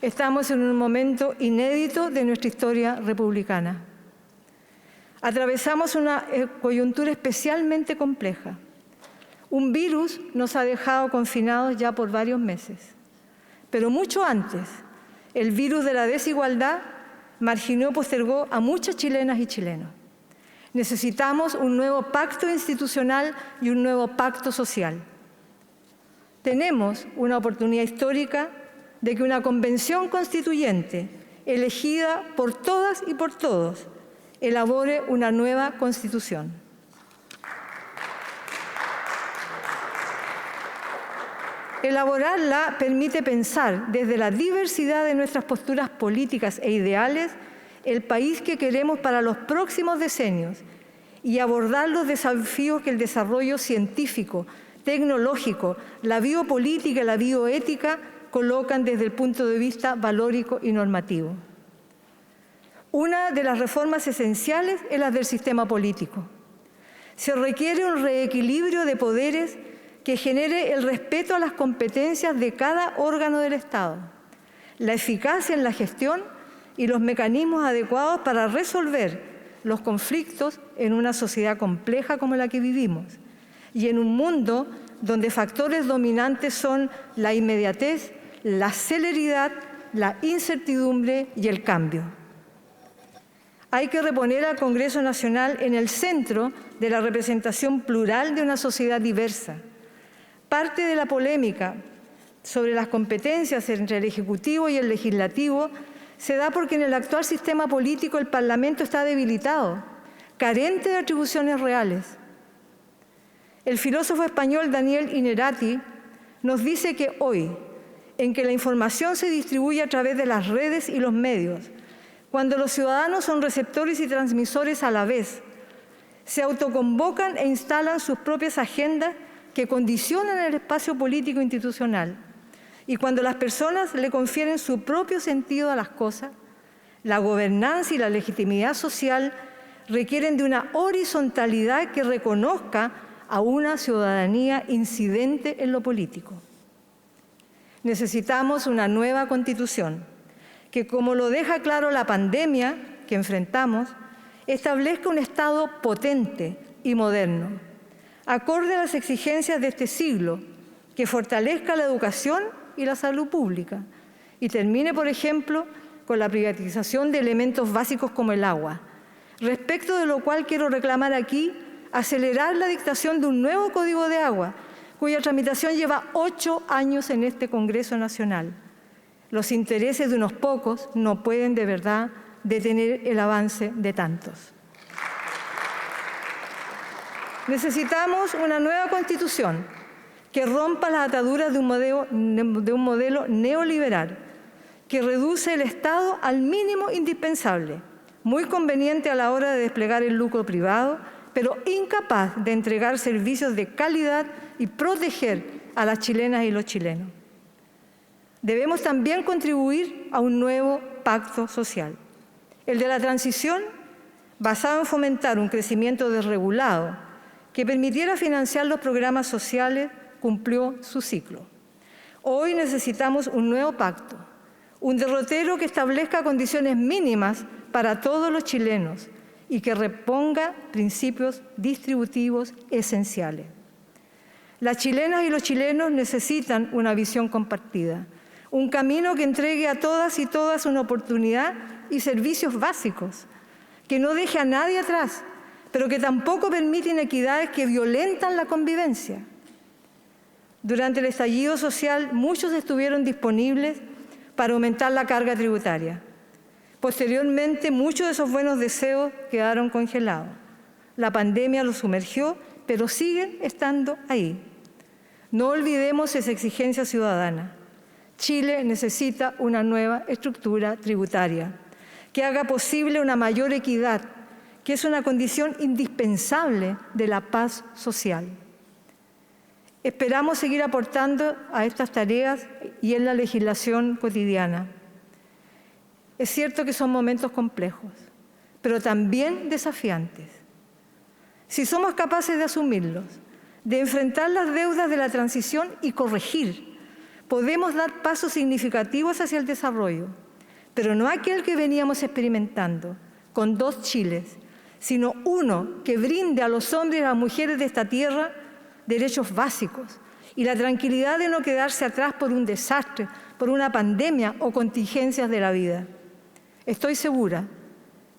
Estamos en un momento inédito de nuestra historia republicana. Atravesamos una coyuntura especialmente compleja. Un virus nos ha dejado confinados ya por varios meses. Pero mucho antes, el virus de la desigualdad marginó y postergó a muchas chilenas y chilenos. Necesitamos un nuevo pacto institucional y un nuevo pacto social. Tenemos una oportunidad histórica de que una convención constituyente, elegida por todas y por todos, elabore una nueva constitución. Elaborarla permite pensar desde la diversidad de nuestras posturas políticas e ideales el país que queremos para los próximos decenios y abordar los desafíos que el desarrollo científico, tecnológico, la biopolítica y la bioética colocan desde el punto de vista valórico y normativo. Una de las reformas esenciales es la del sistema político. Se requiere un reequilibrio de poderes que genere el respeto a las competencias de cada órgano del Estado, la eficacia en la gestión y los mecanismos adecuados para resolver los conflictos en una sociedad compleja como la que vivimos y en un mundo donde factores dominantes son la inmediatez, la celeridad, la incertidumbre y el cambio. Hay que reponer al Congreso Nacional en el centro de la representación plural de una sociedad diversa. Parte de la polémica sobre las competencias entre el Ejecutivo y el Legislativo se da porque en el actual sistema político el Parlamento está debilitado, carente de atribuciones reales. El filósofo español Daniel Innerati nos dice que hoy, en que la información se distribuye a través de las redes y los medios, cuando los ciudadanos son receptores y transmisores a la vez, se autoconvocan e instalan sus propias agendas que condicionan el espacio político institucional. Y cuando las personas le confieren su propio sentido a las cosas, la gobernanza y la legitimidad social requieren de una horizontalidad que reconozca a una ciudadanía incidente en lo político. Necesitamos una nueva Constitución que, como lo deja claro la pandemia que enfrentamos, establezca un Estado potente y moderno. acorde a las exigencias de este siglo, que fortalezca la educación y la salud pública y termine, por ejemplo, con la privatización de elementos básicos como el agua, respecto de lo cual quiero reclamar aquí acelerar la dictación de un nuevo Código de Agua, cuya tramitación lleva 8 años en este Congreso Nacional. Los intereses de unos pocos no pueden de verdad detener el avance de tantos. Necesitamos una nueva Constitución que rompa las ataduras de un modelo neoliberal, que reduce el Estado al mínimo indispensable, muy conveniente a la hora de desplegar el lucro privado, pero incapaz de entregar servicios de calidad y proteger a las chilenas y los chilenos. Debemos también contribuir a un nuevo pacto social, el de la transición, basado en fomentar un crecimiento desregulado que permitiera financiar los programas sociales, cumplió su ciclo. Hoy necesitamos un nuevo pacto, un derrotero que establezca condiciones mínimas para todos los chilenos y que reponga principios distributivos esenciales. Las chilenas y los chilenos necesitan una visión compartida, un camino que entregue a todas y todas una oportunidad y servicios básicos, que no deje a nadie atrás, pero que tampoco permite inequidades que violentan la convivencia. Durante el estallido social, muchos estuvieron disponibles para aumentar la carga tributaria. Posteriormente, muchos de esos buenos deseos quedaron congelados. La pandemia los sumergió, pero siguen estando ahí. No olvidemos esa exigencia ciudadana. Chile necesita una nueva estructura tributaria que haga posible una mayor equidad, que es una condición indispensable de la paz social. Esperamos seguir aportando a estas tareas y en la legislación cotidiana. Es cierto que son momentos complejos, pero también desafiantes. Si somos capaces de asumirlos, de enfrentar las deudas de la transición y corregir, podemos dar pasos significativos hacia el desarrollo, pero no aquel que veníamos experimentando, con 2 Chiles, sino uno que brinde a los hombres y a las mujeres de esta tierra derechos básicos y la tranquilidad de no quedarse atrás por un desastre, por una pandemia o contingencias de la vida. Estoy segura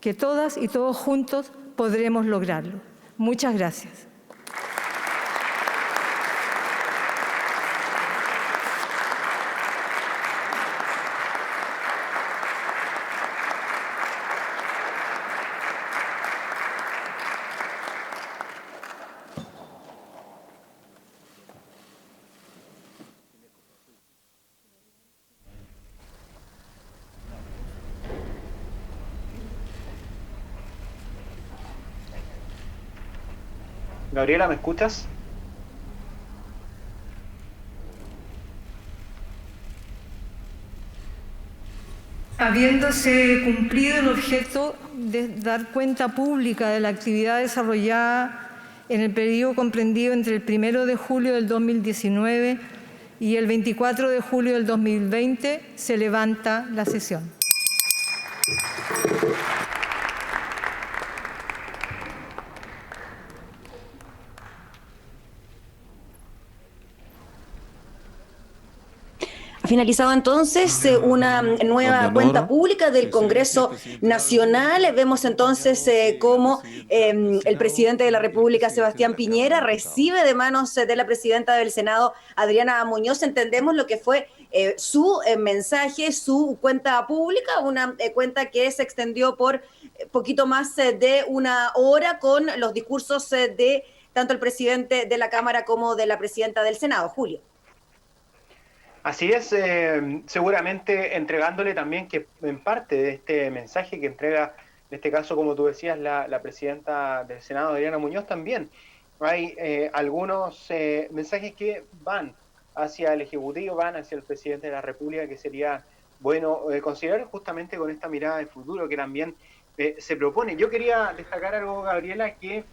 que todas y todos juntos podremos lograrlo. Muchas gracias. Gabriela, ¿me escuchas? Habiéndose cumplido el objeto de dar cuenta pública de la actividad desarrollada en el periodo comprendido entre el 1 de julio del 2019 y el 24 de julio del 2020, se levanta la sesión. Finalizado entonces una nueva cuenta pública del Congreso Nacional. Vemos entonces cómo el presidente de la República, Sebastián Piñera, recibe de manos de la presidenta del Senado, Adriana Muñoz. Entendemos lo que fue su mensaje, su cuenta pública, una cuenta que se extendió por poquito más de una hora con los discursos de tanto el presidente de la Cámara como de la presidenta del Senado. Julio. Así es, seguramente entregándole también que en parte de este mensaje que entrega, en este caso, como tú decías, la presidenta del Senado, Adriana Muñoz, también hay algunos mensajes que van hacia el Ejecutivo, van hacia el presidente de la República, que sería bueno considerar justamente con esta mirada de futuro que también se propone. Yo quería destacar algo, Gabriela, que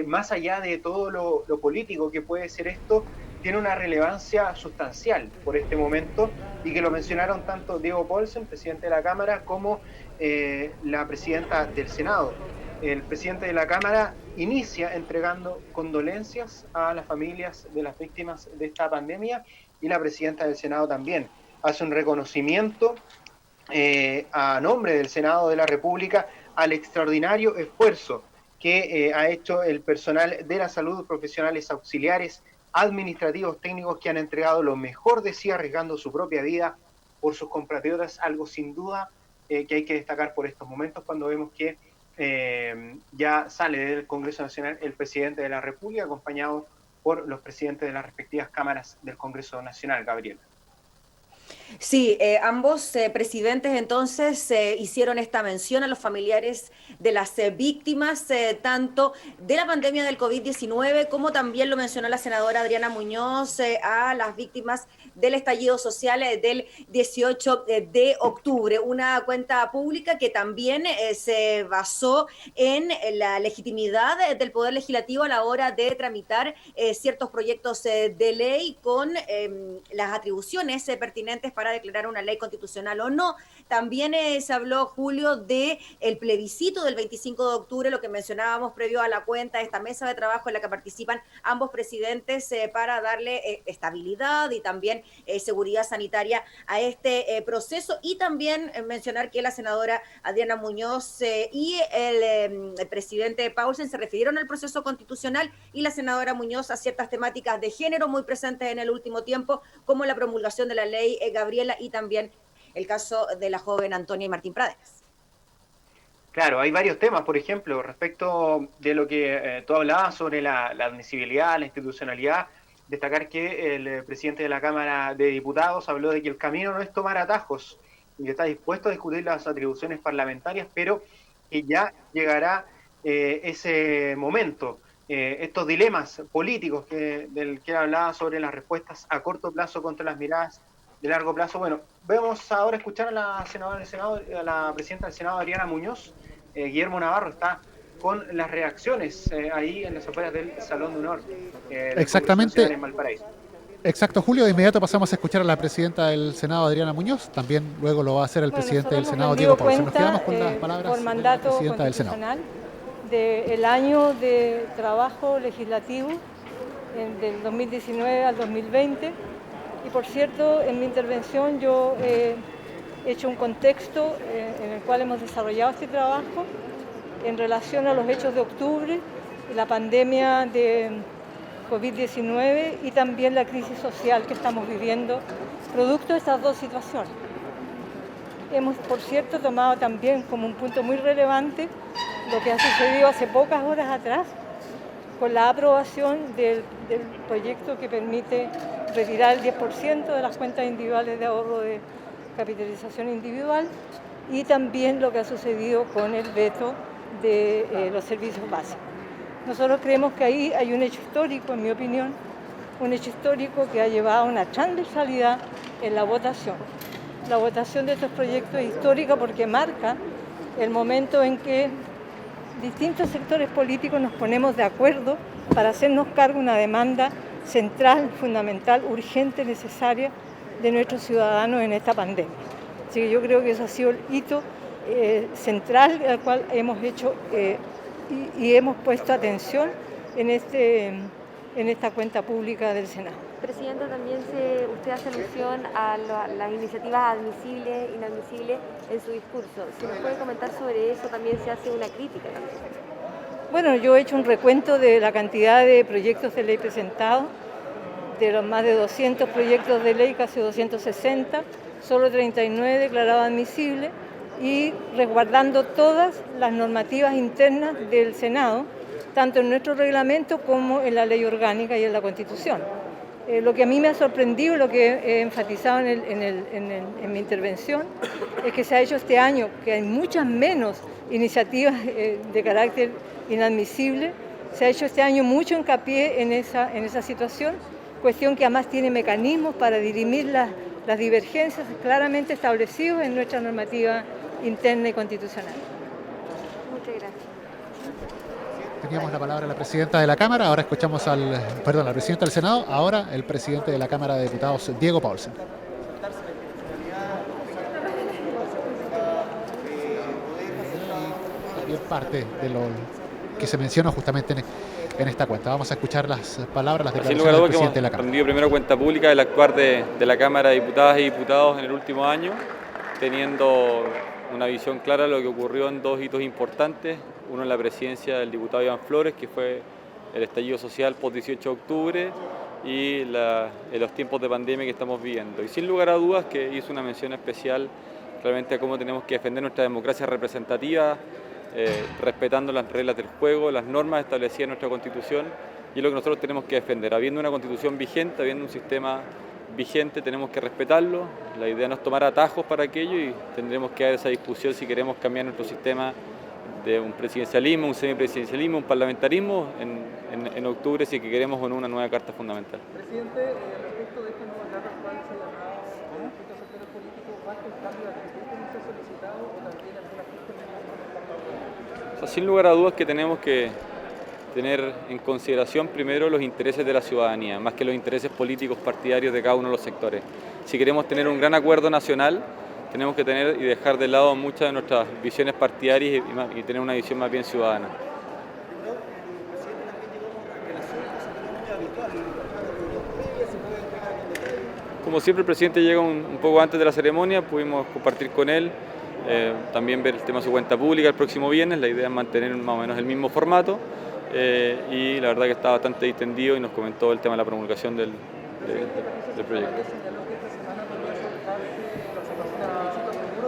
más allá de todo lo político que puede ser esto, tiene una relevancia sustancial por este momento y que lo mencionaron tanto Diego Paulsen, presidente de la Cámara, como la presidenta del Senado. el presidente de la Cámara inicia entregando condolencias a las familias de las víctimas de esta pandemia, y la presidenta del Senado también hace un reconocimiento a nombre del Senado de la República al extraordinario esfuerzo que ha hecho el personal de la salud, profesionales auxiliares, administrativos, técnicos, que han entregado lo mejor de sí, arriesgando su propia vida por sus compatriotas, algo sin duda que hay que destacar por estos momentos, cuando vemos que ya sale del Congreso Nacional el presidente de la República, acompañado por los presidentes de las respectivas cámaras del Congreso Nacional. Gabriela. Sí, ambos presidentes entonces hicieron esta mención a los familiares de las víctimas, tanto de la pandemia del COVID-19, como también lo mencionó la senadora Adriana Muñoz, a las víctimas del estallido social del 18 de octubre. Una cuenta pública que también se basó en la legitimidad del Poder Legislativo a la hora de tramitar ciertos proyectos de ley con las atribuciones pertinentes para declarar una ley constitucional o no. También se habló, Julio, de el plebiscito del 25 de octubre, lo que mencionábamos previo a la cuenta, esta mesa de trabajo en la que participan ambos presidentes para darle estabilidad y también seguridad sanitaria a este proceso. Y también mencionar que la senadora Adriana Muñoz y el presidente Paulsen se refirieron al proceso constitucional, y la senadora Muñoz a ciertas temáticas de género muy presentes en el último tiempo, como la promulgación de la ley Gabriela, y también el caso de la joven Antonia y Martín Pradenas. Claro, hay varios temas, por ejemplo, respecto de lo que tú hablabas sobre la admisibilidad, la institucionalidad. Destacar que el presidente de la Cámara de Diputados habló de que el camino no es tomar atajos y que está dispuesto a discutir las atribuciones parlamentarias, pero que ya llegará ese momento. Estos dilemas políticos del que hablaba sobre las respuestas a corto plazo contra las miradas de largo plazo. Bueno, vamos ahora a escuchar a la senadora del Senado, a la presidenta del Senado, Adriana Muñoz. Guillermo Navarro está con las reacciones ahí en las afueras del Salón de Honor. Exactamente. En Valparaíso. Exacto, Julio. De inmediato pasamos a escuchar a la presidenta del Senado, Adriana Muñoz. También luego lo va a hacer el presidente del Senado, Diego Paulsen. Nos quedamos con las palabras por mandato de la presidenta del Senado. Del año de trabajo legislativo del 2019 al 2020. Y por cierto, en mi intervención yo he hecho un contexto en el cual hemos desarrollado este trabajo en relación a los hechos de octubre, la pandemia de COVID-19 y también la crisis social que estamos viviendo, producto de estas dos situaciones. Hemos, por cierto, tomado también como un punto muy relevante lo que ha sucedido hace pocas horas atrás con la aprobación del proyecto que permite retirar el 10% de las cuentas individuales de ahorro de capitalización individual, y también lo que ha sucedido con el veto de los servicios básicos. Nosotros creemos que ahí hay un hecho histórico, en mi opinión, un hecho histórico que ha llevado a una transversalidad en la votación. La votación de estos proyectos es histórica porque marca el momento en que distintos sectores políticos nos ponemos de acuerdo para hacernos cargo de una demanda central, fundamental, urgente, necesaria de nuestros ciudadanos en esta pandemia. Así que yo creo que eso ha sido el hito central al cual hemos hecho y hemos puesto atención en esta cuenta pública del Senado. Presidenta, también usted hace alusión a las iniciativas admisibles e inadmisibles en su discurso. Si nos puede comentar sobre eso, también se hace una crítica también. Bueno, yo he hecho un recuento de la cantidad de proyectos de ley presentados, de los más de 200 proyectos de ley, casi 260, solo 39 declarados admisibles, y resguardando todas las normativas internas del Senado, tanto en nuestro reglamento como en la ley orgánica y en la Constitución. Lo que a mí me ha sorprendido, lo que he enfatizado en mi intervención, es que se ha hecho este año, que hay muchas menos iniciativas de carácter inadmisible, se ha hecho este año mucho hincapié en esa situación, cuestión que además tiene mecanismos para dirimir las divergencias claramente establecidos en nuestra normativa interna y constitucional. Muchas gracias. Teníamos la palabra la presidenta de la Cámara, ahora escuchamos la presidenta del Senado, ahora el presidente de la Cámara de Diputados, Diego Paulsen. también parte de lo que se menciona justamente en esta cuenta. Vamos a escuchar las palabras, las declaraciones del presidente de la Cámara. Rendido primero cuenta pública del actuar de la Cámara de Diputadas y Diputados en el último año, teniendo una visión clara de lo que ocurrió en dos hitos importantes. Uno en la presidencia del diputado Iván Flores, que fue el estallido social post-18 de octubre, y en los tiempos de pandemia que estamos viviendo. Y sin lugar a dudas que hizo una mención especial realmente a cómo tenemos que defender nuestra democracia representativa, respetando las reglas del juego, las normas establecidas en nuestra Constitución, y es lo que nosotros tenemos que defender. Habiendo una Constitución vigente, habiendo un sistema vigente, tenemos que respetarlo. La idea no es tomar atajos para aquello y tendremos que dar esa discusión si queremos cambiar nuestro sistema de un presidencialismo, un semipresidencialismo, un parlamentarismo en octubre, si que queremos o no una nueva Carta Fundamental. Presidente, respecto de esta nueva etapa actual se llama con respecto al sector político, ¿cuánto el cambio de actitud que se ha solicitado o también alguna Sin lugar a dudas que tenemos que tener en consideración primero los intereses de la ciudadanía, más que los intereses políticos partidarios de cada uno de los sectores. Si queremos tener un gran acuerdo nacional, tenemos que tener y dejar de lado muchas de nuestras visiones partidarias y tener una visión más bien ciudadana. Como siempre, el presidente llega un poco antes de la ceremonia, pudimos compartir con él, también ver el tema de su cuenta pública el próximo viernes. La idea es mantener más o menos el mismo formato, y la verdad que está bastante distendido y nos comentó el tema de la promulgación del proyecto.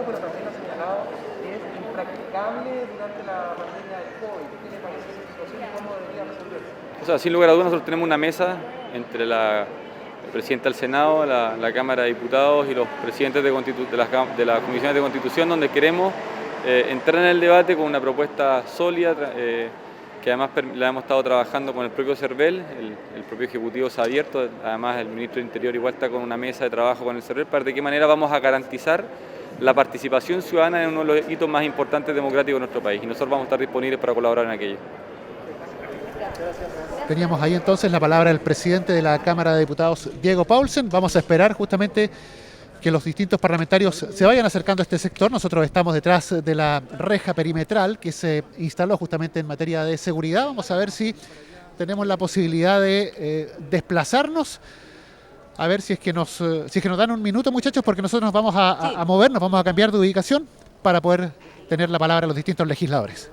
pero también ha señalado que es impracticable durante la pandemia del COVID. ¿Qué le parece esa situación y cómo debería resolverse? O sea, sin lugar a dudas, nosotros tenemos una mesa entre el presidente del Senado, la Cámara de Diputados y los presidentes de las comisiones de Constitución, donde queremos entrar en el debate con una propuesta sólida, que además la hemos estado trabajando con el propio CERVEL, el propio Ejecutivo se ha abierto, además el Ministro del Interior igual está con una mesa de trabajo con el CERVEL, para de qué manera vamos a garantizar la participación ciudadana en uno de los hitos más importantes democráticos de nuestro país, y nosotros vamos a estar disponibles para colaborar en aquello. Teníamos ahí entonces la palabra del presidente de la Cámara de Diputados, Diego Paulsen. Vamos a esperar justamente que los distintos parlamentarios se vayan acercando a este sector. Nosotros estamos detrás de la reja perimetral que se instaló justamente en materia de seguridad. Vamos a ver si tenemos la posibilidad de desplazarnos. A ver si es que nos dan un minuto, muchachos, porque nosotros nos vamos a mover, nos vamos a cambiar de ubicación para poder tener la palabra a los distintos legisladores.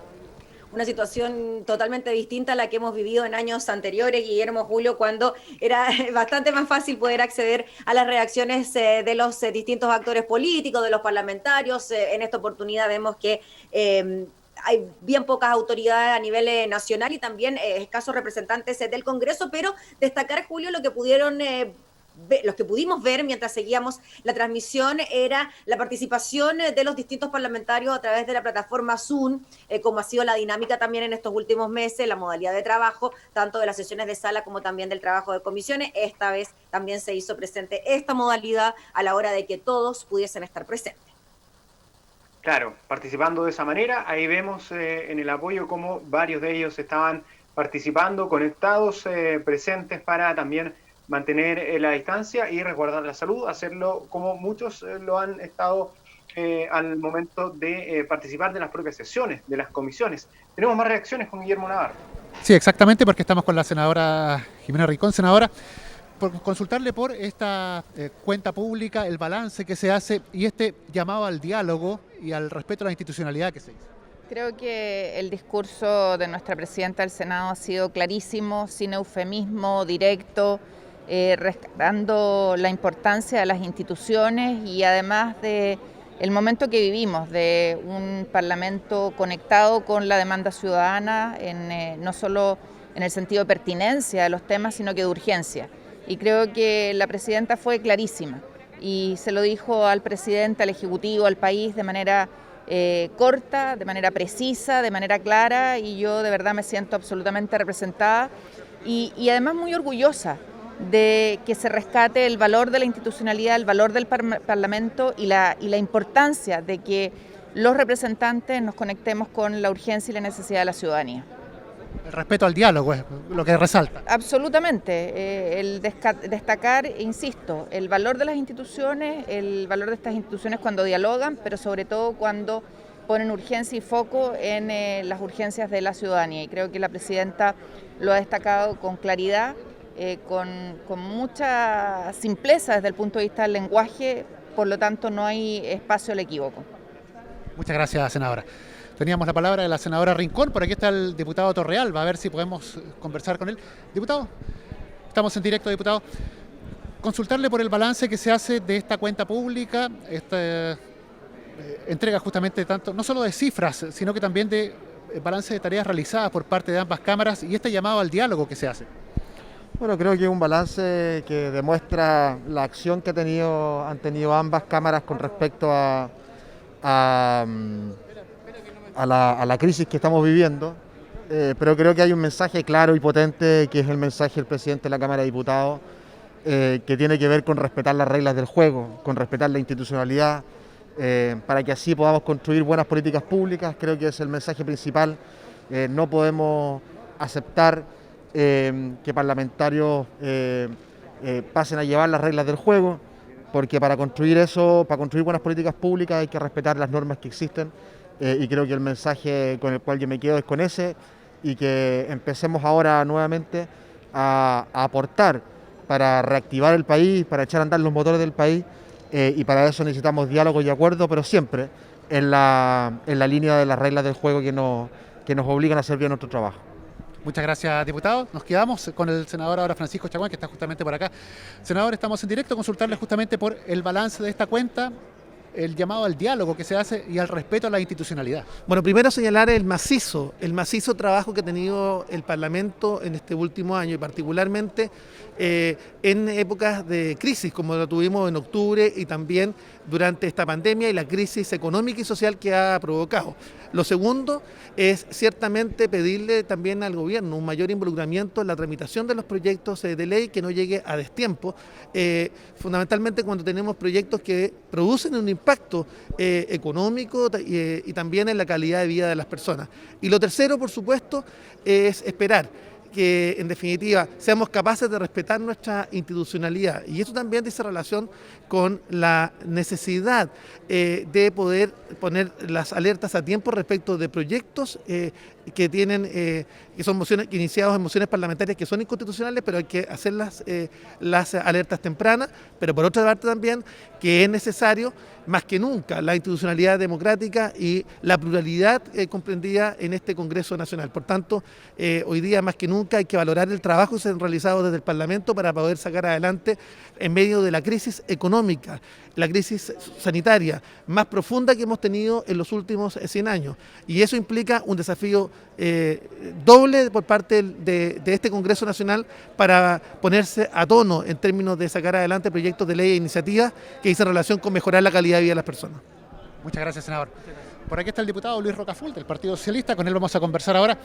Una situación totalmente distinta a la que hemos vivido en años anteriores, Guillermo, Julio, cuando era bastante más fácil poder acceder a las reacciones de los distintos actores políticos, de los parlamentarios. En esta oportunidad vemos que hay bien pocas autoridades a nivel nacional y también escasos representantes del Congreso, pero destacar, Julio, lo que los que pudimos ver mientras seguíamos la transmisión era la participación de los distintos parlamentarios a través de la plataforma Zoom, como ha sido la dinámica también en estos últimos meses, la modalidad de trabajo, tanto de las sesiones de sala como también del trabajo de comisiones. Esta vez también se hizo presente esta modalidad a la hora de que todos pudiesen estar presentes. Claro, participando de esa manera, ahí vemos en el apoyo cómo varios de ellos estaban participando, conectados, presentes para también mantener la distancia y resguardar la salud, hacerlo como muchos lo han estado al momento de participar de las propias sesiones, de las comisiones. Tenemos más reacciones con Guillermo Navarro. Sí, exactamente, porque estamos con la senadora Jimena Rincón. Senadora, por consultarle por esta cuenta pública, el balance que se hace y este llamado al diálogo y al respeto a la institucionalidad que se hizo. Creo que el discurso de nuestra presidenta del Senado ha sido clarísimo, sin eufemismo, directo, rescatando la importancia de las instituciones y además de el momento que vivimos, de un Parlamento conectado con la demanda ciudadana, no solo en el sentido de pertinencia de los temas, sino que de urgencia. Y creo que la presidenta fue clarísima y se lo dijo al presidente, al Ejecutivo, al país de manera corta, de manera precisa, de manera clara, y yo de verdad me siento absolutamente representada y además muy orgullosa de que se rescate el valor de la institucionalidad, el valor del Parlamento y la importancia de que los representantes nos conectemos con la urgencia y la necesidad de la ciudadanía. El respeto al diálogo es lo que resalta. Absolutamente, el destacar, insisto, el valor de las instituciones, el valor de estas instituciones cuando dialogan, pero sobre todo cuando ponen urgencia y foco en las urgencias de la ciudadanía. Y creo que la presidenta lo ha destacado con claridad, con mucha simpleza desde el punto de vista del lenguaje, por lo tanto no hay espacio al equívoco. Muchas gracias, senadora. Teníamos la palabra de la senadora Rincón, por aquí está el diputado Torrealba, a ver si podemos conversar con él. Diputado, estamos en directo, diputado. Consultarle por el balance que se hace de esta cuenta pública, esta entrega justamente tanto, no solo de cifras, sino que también de balance de tareas realizadas por parte de ambas cámaras y este llamado al diálogo que se hace. Bueno, creo que es un balance que demuestra la acción que han tenido ambas cámaras con respecto a la crisis que estamos viviendo, pero creo que hay un mensaje claro y potente, que es el mensaje del presidente de la Cámara de Diputados, que tiene que ver con respetar las reglas del juego, con respetar la institucionalidad, para que así podamos construir buenas políticas públicas. Creo que es el mensaje principal. No podemos aceptar que parlamentarios pasen a llevar las reglas del juego, porque para construir eso, para construir buenas políticas públicas hay que respetar las normas que existen, y creo que el mensaje con el cual yo me quedo es con ese, y que empecemos ahora nuevamente a aportar para reactivar el país, para echar a andar los motores del país, y para eso necesitamos diálogo y acuerdo, pero siempre en la línea de las reglas del juego que nos obligan a hacer bien nuestro trabajo. Muchas gracias, diputado. Nos quedamos con el senador ahora Francisco Chaguán, que está justamente por acá. Senador, estamos en directo, consultarle justamente por el balance de esta cuenta, el llamado al diálogo que se hace y al respeto a la institucionalidad. Bueno, primero señalar el macizo trabajo que ha tenido el Parlamento en este último año, y particularmente en épocas de crisis como la tuvimos en octubre y también durante esta pandemia y la crisis económica y social que ha provocado. Lo segundo es ciertamente pedirle también al gobierno un mayor involucramiento en la tramitación de los proyectos de ley, que no llegue a destiempo, fundamentalmente cuando tenemos proyectos que producen un impacto económico y también en la calidad de vida de las personas. Y lo tercero, por supuesto, es esperar que en definitiva seamos capaces de respetar nuestra institucionalidad, y eso también dice relación con la necesidad de poder poner las alertas a tiempo respecto de proyectos que son mociones iniciados en mociones parlamentarias que son inconstitucionales, pero hay que hacer las alertas tempranas. Pero por otra parte también que es necesario más que nunca la institucionalidad democrática y la pluralidad comprendida en este Congreso Nacional. Por tanto, hoy día más que nunca hay que valorar el trabajo que se ha realizado desde el Parlamento para poder sacar adelante, en medio de la crisis económica, la crisis sanitaria más profunda que hemos tenido en los últimos 100 años. Y eso implica un desafío doble por parte de este Congreso Nacional para ponerse a tono en términos de sacar adelante proyectos de ley e iniciativas que dicen relación con mejorar la calidad de vida de las personas. Muchas gracias, senador. Por aquí está el diputado Luis Rocafult, del Partido Socialista, con él vamos a conversar ahora.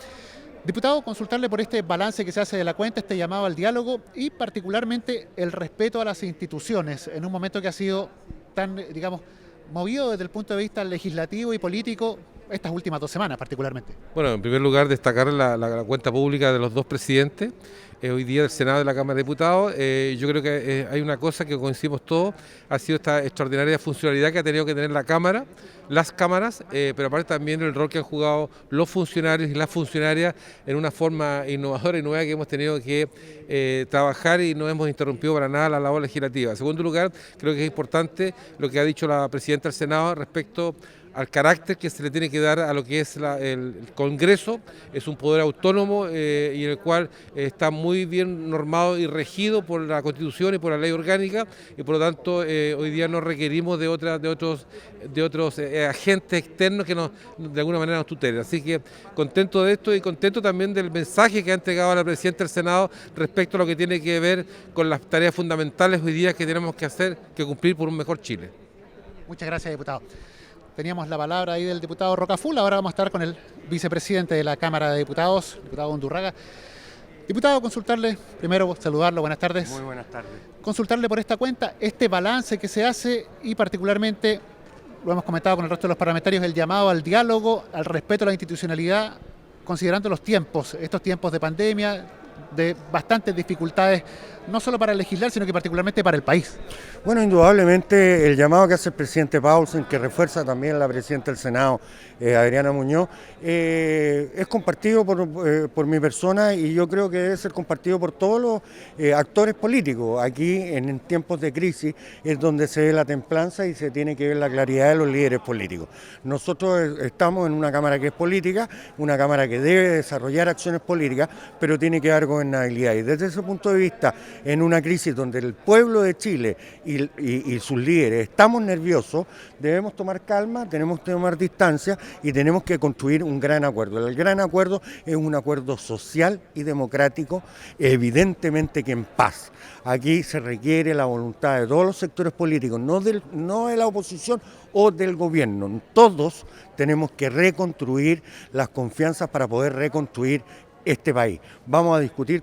Diputado, consultarle por este balance que se hace de la cuenta, este llamado al diálogo y particularmente el respeto a las instituciones en un momento que ha sido tan, digamos, movido desde el punto de vista legislativo y político estas últimas 2 semanas particularmente. Bueno, en primer lugar destacar la cuenta pública de los dos presidentes, hoy día del Senado y de la Cámara de Diputados. Yo creo que hay una cosa que coincidimos todos, ha sido esta extraordinaria funcionalidad que ha tenido que tener la Cámara, las cámaras, pero aparte también el rol que han jugado los funcionarios y las funcionarias en una forma innovadora y nueva que hemos tenido que trabajar, y no hemos interrumpido para nada la labor legislativa. En segundo lugar, creo que es importante lo que ha dicho la presidenta del Senado respecto al carácter que se le tiene que dar a lo que es el Congreso. Es un poder autónomo y en el cual está muy bien normado y regido por la Constitución y por la ley orgánica, y por lo tanto hoy día no requerimos de otros agentes externos que de alguna manera nos tutelen. Así que contento de esto y contento también del mensaje que ha entregado la presidenta del Senado respecto a lo que tiene que ver con las tareas fundamentales hoy día que tenemos que cumplir por un mejor Chile. Muchas gracias, diputado. Teníamos la palabra ahí del diputado Rocafult, ahora vamos a estar con el vicepresidente de la Cámara de Diputados, diputado Undurraga. Diputado, consultarle, primero saludarlo, buenas tardes. Muy buenas tardes. Consultarle por esta cuenta, este balance que se hace y particularmente, lo hemos comentado con el resto de los parlamentarios, el llamado al diálogo, al respeto a la institucionalidad, considerando los tiempos, estos tiempos de pandemia, de bastantes dificultades no solo para legislar, sino que particularmente para el país. Bueno, indudablemente el llamado que hace el presidente Paulsen, que refuerza también la presidenta del Senado, Adriana Muñoz, es compartido por mi persona y yo creo que debe ser compartido por todos los actores políticos. Aquí, en tiempos de crisis, es donde se ve la templanza y se tiene que ver la claridad de los líderes políticos. Nosotros estamos en una Cámara que es política, una Cámara que debe desarrollar acciones políticas, pero tiene que dar gobernabilidad. Y desde ese punto de vista, en una crisis donde el pueblo de Chile y sus líderes estamos nerviosos, debemos tomar calma, tenemos que tomar distancia y tenemos que construir un gran acuerdo. El gran acuerdo es un acuerdo social y democrático, evidentemente que en paz. Aquí se requiere la voluntad de todos los sectores políticos, no de la oposición o del gobierno. Todos tenemos que reconstruir las confianzas para poder reconstruir este país. Vamos a discutir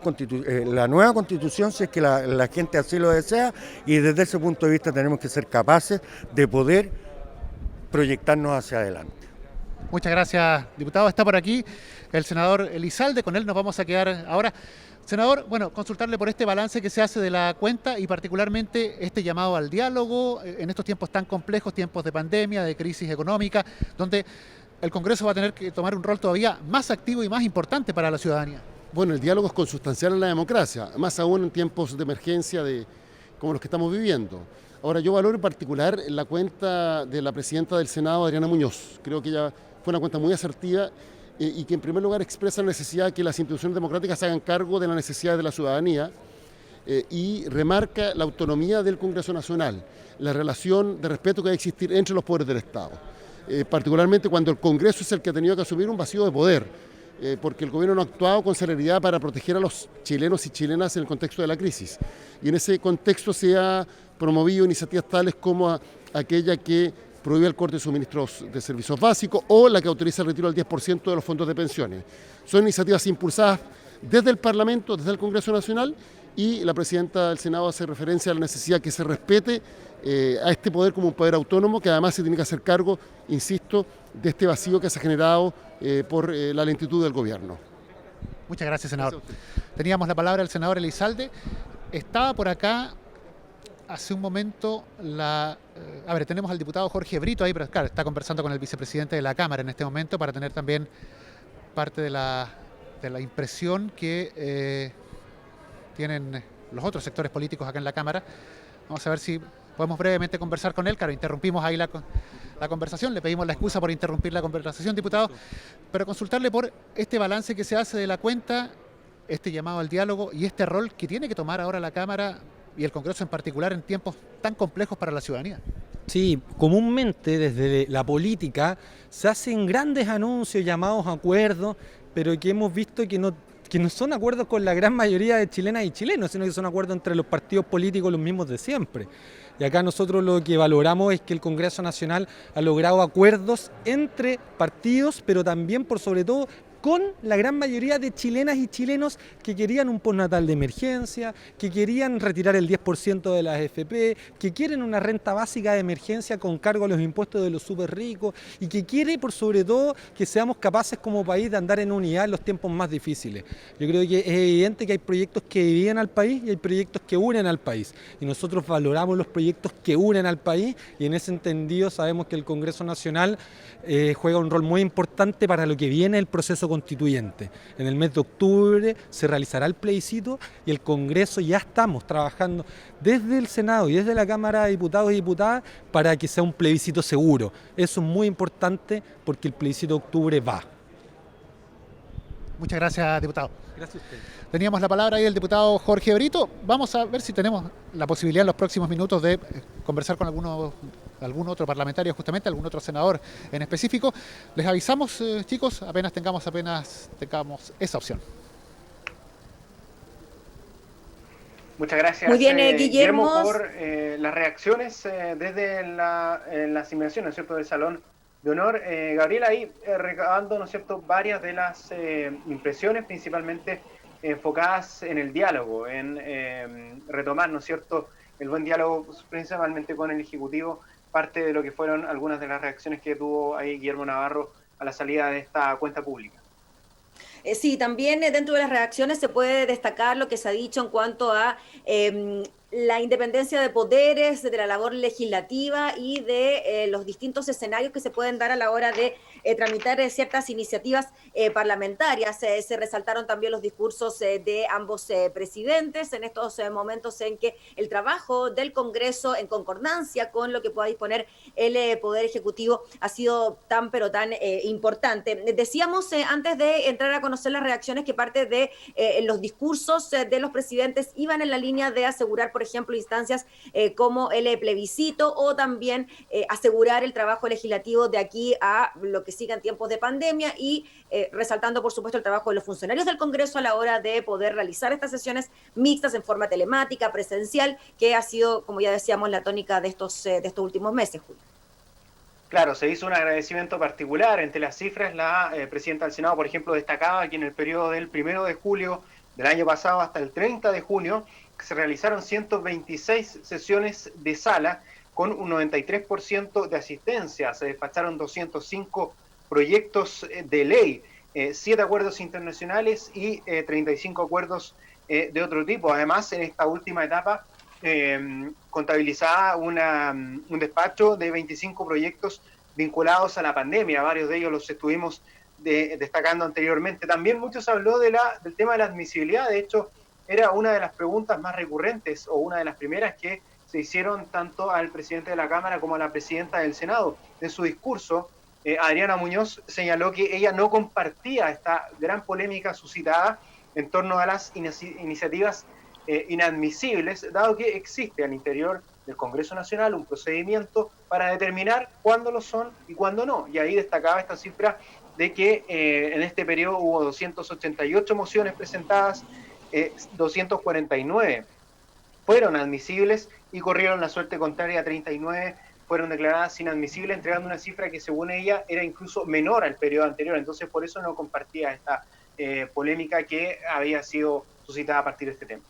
la nueva constitución si es que la gente así lo desea y desde ese punto de vista tenemos que ser capaces de poder proyectarnos hacia adelante. Muchas gracias, diputado. Está por aquí el senador Elizalde, con él nos vamos a quedar ahora. Senador, bueno, consultarle por este balance que se hace de la cuenta y particularmente este llamado al diálogo en estos tiempos tan complejos, tiempos de pandemia, de crisis económica, donde el Congreso va a tener que tomar un rol todavía más activo y más importante para la ciudadanía. Bueno, el diálogo es consustancial en la democracia, más aún en tiempos de emergencia como los que estamos viviendo. Ahora, yo valoro en particular la cuenta de la presidenta del Senado, Adriana Muñoz. Creo que ella fue una cuenta muy asertiva y que en primer lugar expresa la necesidad de que las instituciones democráticas se hagan cargo de las necesidades de la ciudadanía y remarca la autonomía del Congreso Nacional, la relación de respeto que debe existir entre los poderes del Estado. Particularmente cuando el Congreso es el que ha tenido que asumir un vacío de poder, porque el gobierno no ha actuado con celeridad para proteger a los chilenos y chilenas en el contexto de la crisis. Y en ese contexto se ha promovido iniciativas tales como aquella que prohíbe el corte de suministros de servicios básicos o la que autoriza el retiro del 10% de los fondos de pensiones. Son iniciativas impulsadas desde el Parlamento, desde el Congreso Nacional, y la presidenta del Senado hace referencia a la necesidad que se respete a este poder como un poder autónomo que además se tiene que hacer cargo, insisto, de este vacío que se ha generado por la lentitud del gobierno. Muchas gracias, senador. Teníamos la palabra del senador Elizalde. Estaba por acá hace un momento tenemos al diputado Jorge Brito ahí, pero claro, está conversando con el vicepresidente de la Cámara en este momento para tener también parte de la impresión que tienen los otros sectores políticos acá en la Cámara. Vamos a ver si podemos brevemente conversar con él. Claro, interrumpimos ahí la conversación, le pedimos la excusa por interrumpir la conversación, diputado, pero consultarle por este balance que se hace de la cuenta, este llamado al diálogo y este rol que tiene que tomar ahora la Cámara y el Congreso en particular en tiempos tan complejos para la ciudadanía. Sí, comúnmente desde la política se hacen grandes anuncios, llamados a acuerdos, pero que hemos visto que no son acuerdos con la gran mayoría de chilenas y chilenos, sino que son acuerdos entre los partidos políticos los mismos de siempre. Y acá nosotros lo que valoramos es que el Congreso Nacional ha logrado acuerdos entre partidos, pero también por sobre todo con la gran mayoría de chilenas y chilenos que querían un postnatal de emergencia, que querían retirar el 10% de las AFP, que quieren una renta básica de emergencia con cargo a los impuestos de los súper ricos y que quiere por sobre todo que seamos capaces como país de andar en unidad en los tiempos más difíciles. Yo creo que es evidente que hay proyectos que dividen al país y hay proyectos que unen al país y nosotros valoramos los proyectos que unen al país y en ese entendido sabemos que el Congreso Nacional juega un rol muy importante para lo que viene el proceso constituyente. En el mes de octubre se realizará el plebiscito y el Congreso ya estamos trabajando desde el Senado y desde la Cámara de Diputados y Diputadas para que sea un plebiscito seguro. Eso es muy importante porque el plebiscito de octubre va. Muchas gracias, diputado. Gracias a usted. Teníamos la palabra ahí del diputado Jorge Brito. Vamos a ver si tenemos la posibilidad en los próximos minutos de conversar con algún otro parlamentario, justamente algún otro senador en específico. Les avisamos, chicos, apenas tengamos esa opción. Muchas gracias. Muy bien, Guillermo, por las reacciones desde la asignación, ¿no es cierto?, del Salón de Honor. Gabriela, ahí recabando, ¿no es cierto?, varias de las impresiones, principalmente enfocadas en el diálogo, en retomar, ¿no es cierto?, el buen diálogo principalmente con el Ejecutivo, parte de lo que fueron algunas de las reacciones que tuvo ahí Guillermo Navarro a la salida de esta cuenta pública. Sí, también dentro de las reacciones se puede destacar lo que se ha dicho en cuanto a la independencia de poderes, de la labor legislativa y de los distintos escenarios que se pueden dar a la hora de tramitar ciertas iniciativas parlamentarias. Se resaltaron también los discursos de ambos presidentes en estos momentos en que el trabajo del Congreso, en concordancia con lo que pueda disponer el Poder Ejecutivo, ha sido tan pero tan importante. Decíamos antes de entrar a conocer las reacciones que parte de los discursos de los presidentes iban en la línea de asegurar, por ejemplo, instancias como el plebiscito o también asegurar el trabajo legislativo de aquí a lo que sigan tiempos de pandemia y resaltando, por supuesto, el trabajo de los funcionarios del Congreso a la hora de poder realizar estas sesiones mixtas en forma telemática, presencial, que ha sido, como ya decíamos, la tónica de estos últimos meses, Julio. Claro, se hizo un agradecimiento particular. Entre las cifras, la presidenta del Senado, por ejemplo, destacaba que en el periodo del 1 de julio del año pasado hasta el 30 de junio se realizaron 126 sesiones de sala con un 93% de asistencia. Se despacharon 205 proyectos de ley, 7 acuerdos internacionales y 35 acuerdos de otro tipo. Además, en esta última etapa contabilizaba un despacho de 25 proyectos vinculados a la pandemia. Varios de ellos los estuvimos destacando anteriormente. También mucho se habló del tema de la admisibilidad. De hecho, era una de las preguntas más recurrentes o una de las primeras que se hicieron tanto al presidente de la Cámara como a la presidenta del Senado. En su discurso, Adriana Muñoz señaló que ella no compartía esta gran polémica suscitada en torno a las iniciativas inadmisibles, dado que existe al interior del Congreso Nacional un procedimiento para determinar cuándo lo son y cuándo no. Y ahí destacaba esta cifra de que en este periodo hubo 288 mociones presentadas, 249 fueron admisibles y corrieron la suerte contraria. 39 fueron declaradas inadmisibles, entregando una cifra que según ella era incluso menor al periodo anterior. Entonces por eso no compartía esta polémica que había sido suscitada a partir de este tema.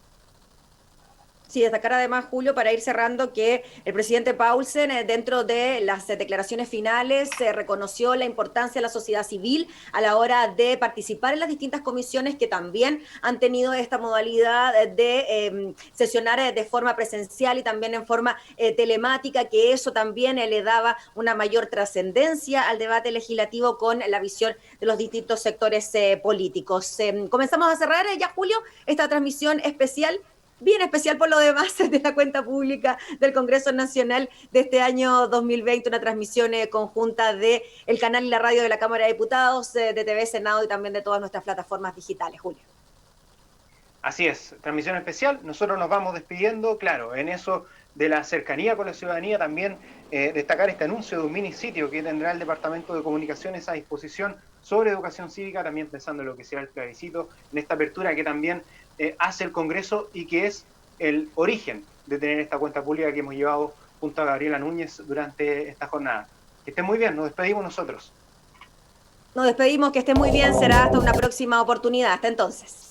Sí, destacar además, Julio, para ir cerrando, que el presidente Paulsen, dentro de las declaraciones finales, reconoció la importancia de la sociedad civil a la hora de participar en las distintas comisiones que también han tenido esta modalidad de sesionar de forma presencial y también en forma telemática, que eso también le daba una mayor trascendencia al debate legislativo con la visión de los distintos sectores políticos. Comenzamos a cerrar ya, Julio, esta transmisión especial, bien especial por lo demás, de la cuenta pública del Congreso Nacional de este año 2020, una transmisión conjunta de el canal y la radio de la Cámara de Diputados, de TV Senado y también de todas nuestras plataformas digitales, Julio. Así es, transmisión especial. Nosotros nos vamos despidiendo, claro, en eso de la cercanía con la ciudadanía, también destacar este anuncio de un mini sitio que tendrá el Departamento de Comunicaciones a disposición sobre educación cívica, también pensando en lo que será el plebiscito, en esta apertura que también hace el Congreso y que es el origen de tener esta cuenta pública que hemos llevado junto a Gabriela Núñez durante esta jornada. Que estén muy bien, nos despedimos nosotros. Nos despedimos, que estén muy bien, será hasta una próxima oportunidad. Hasta entonces.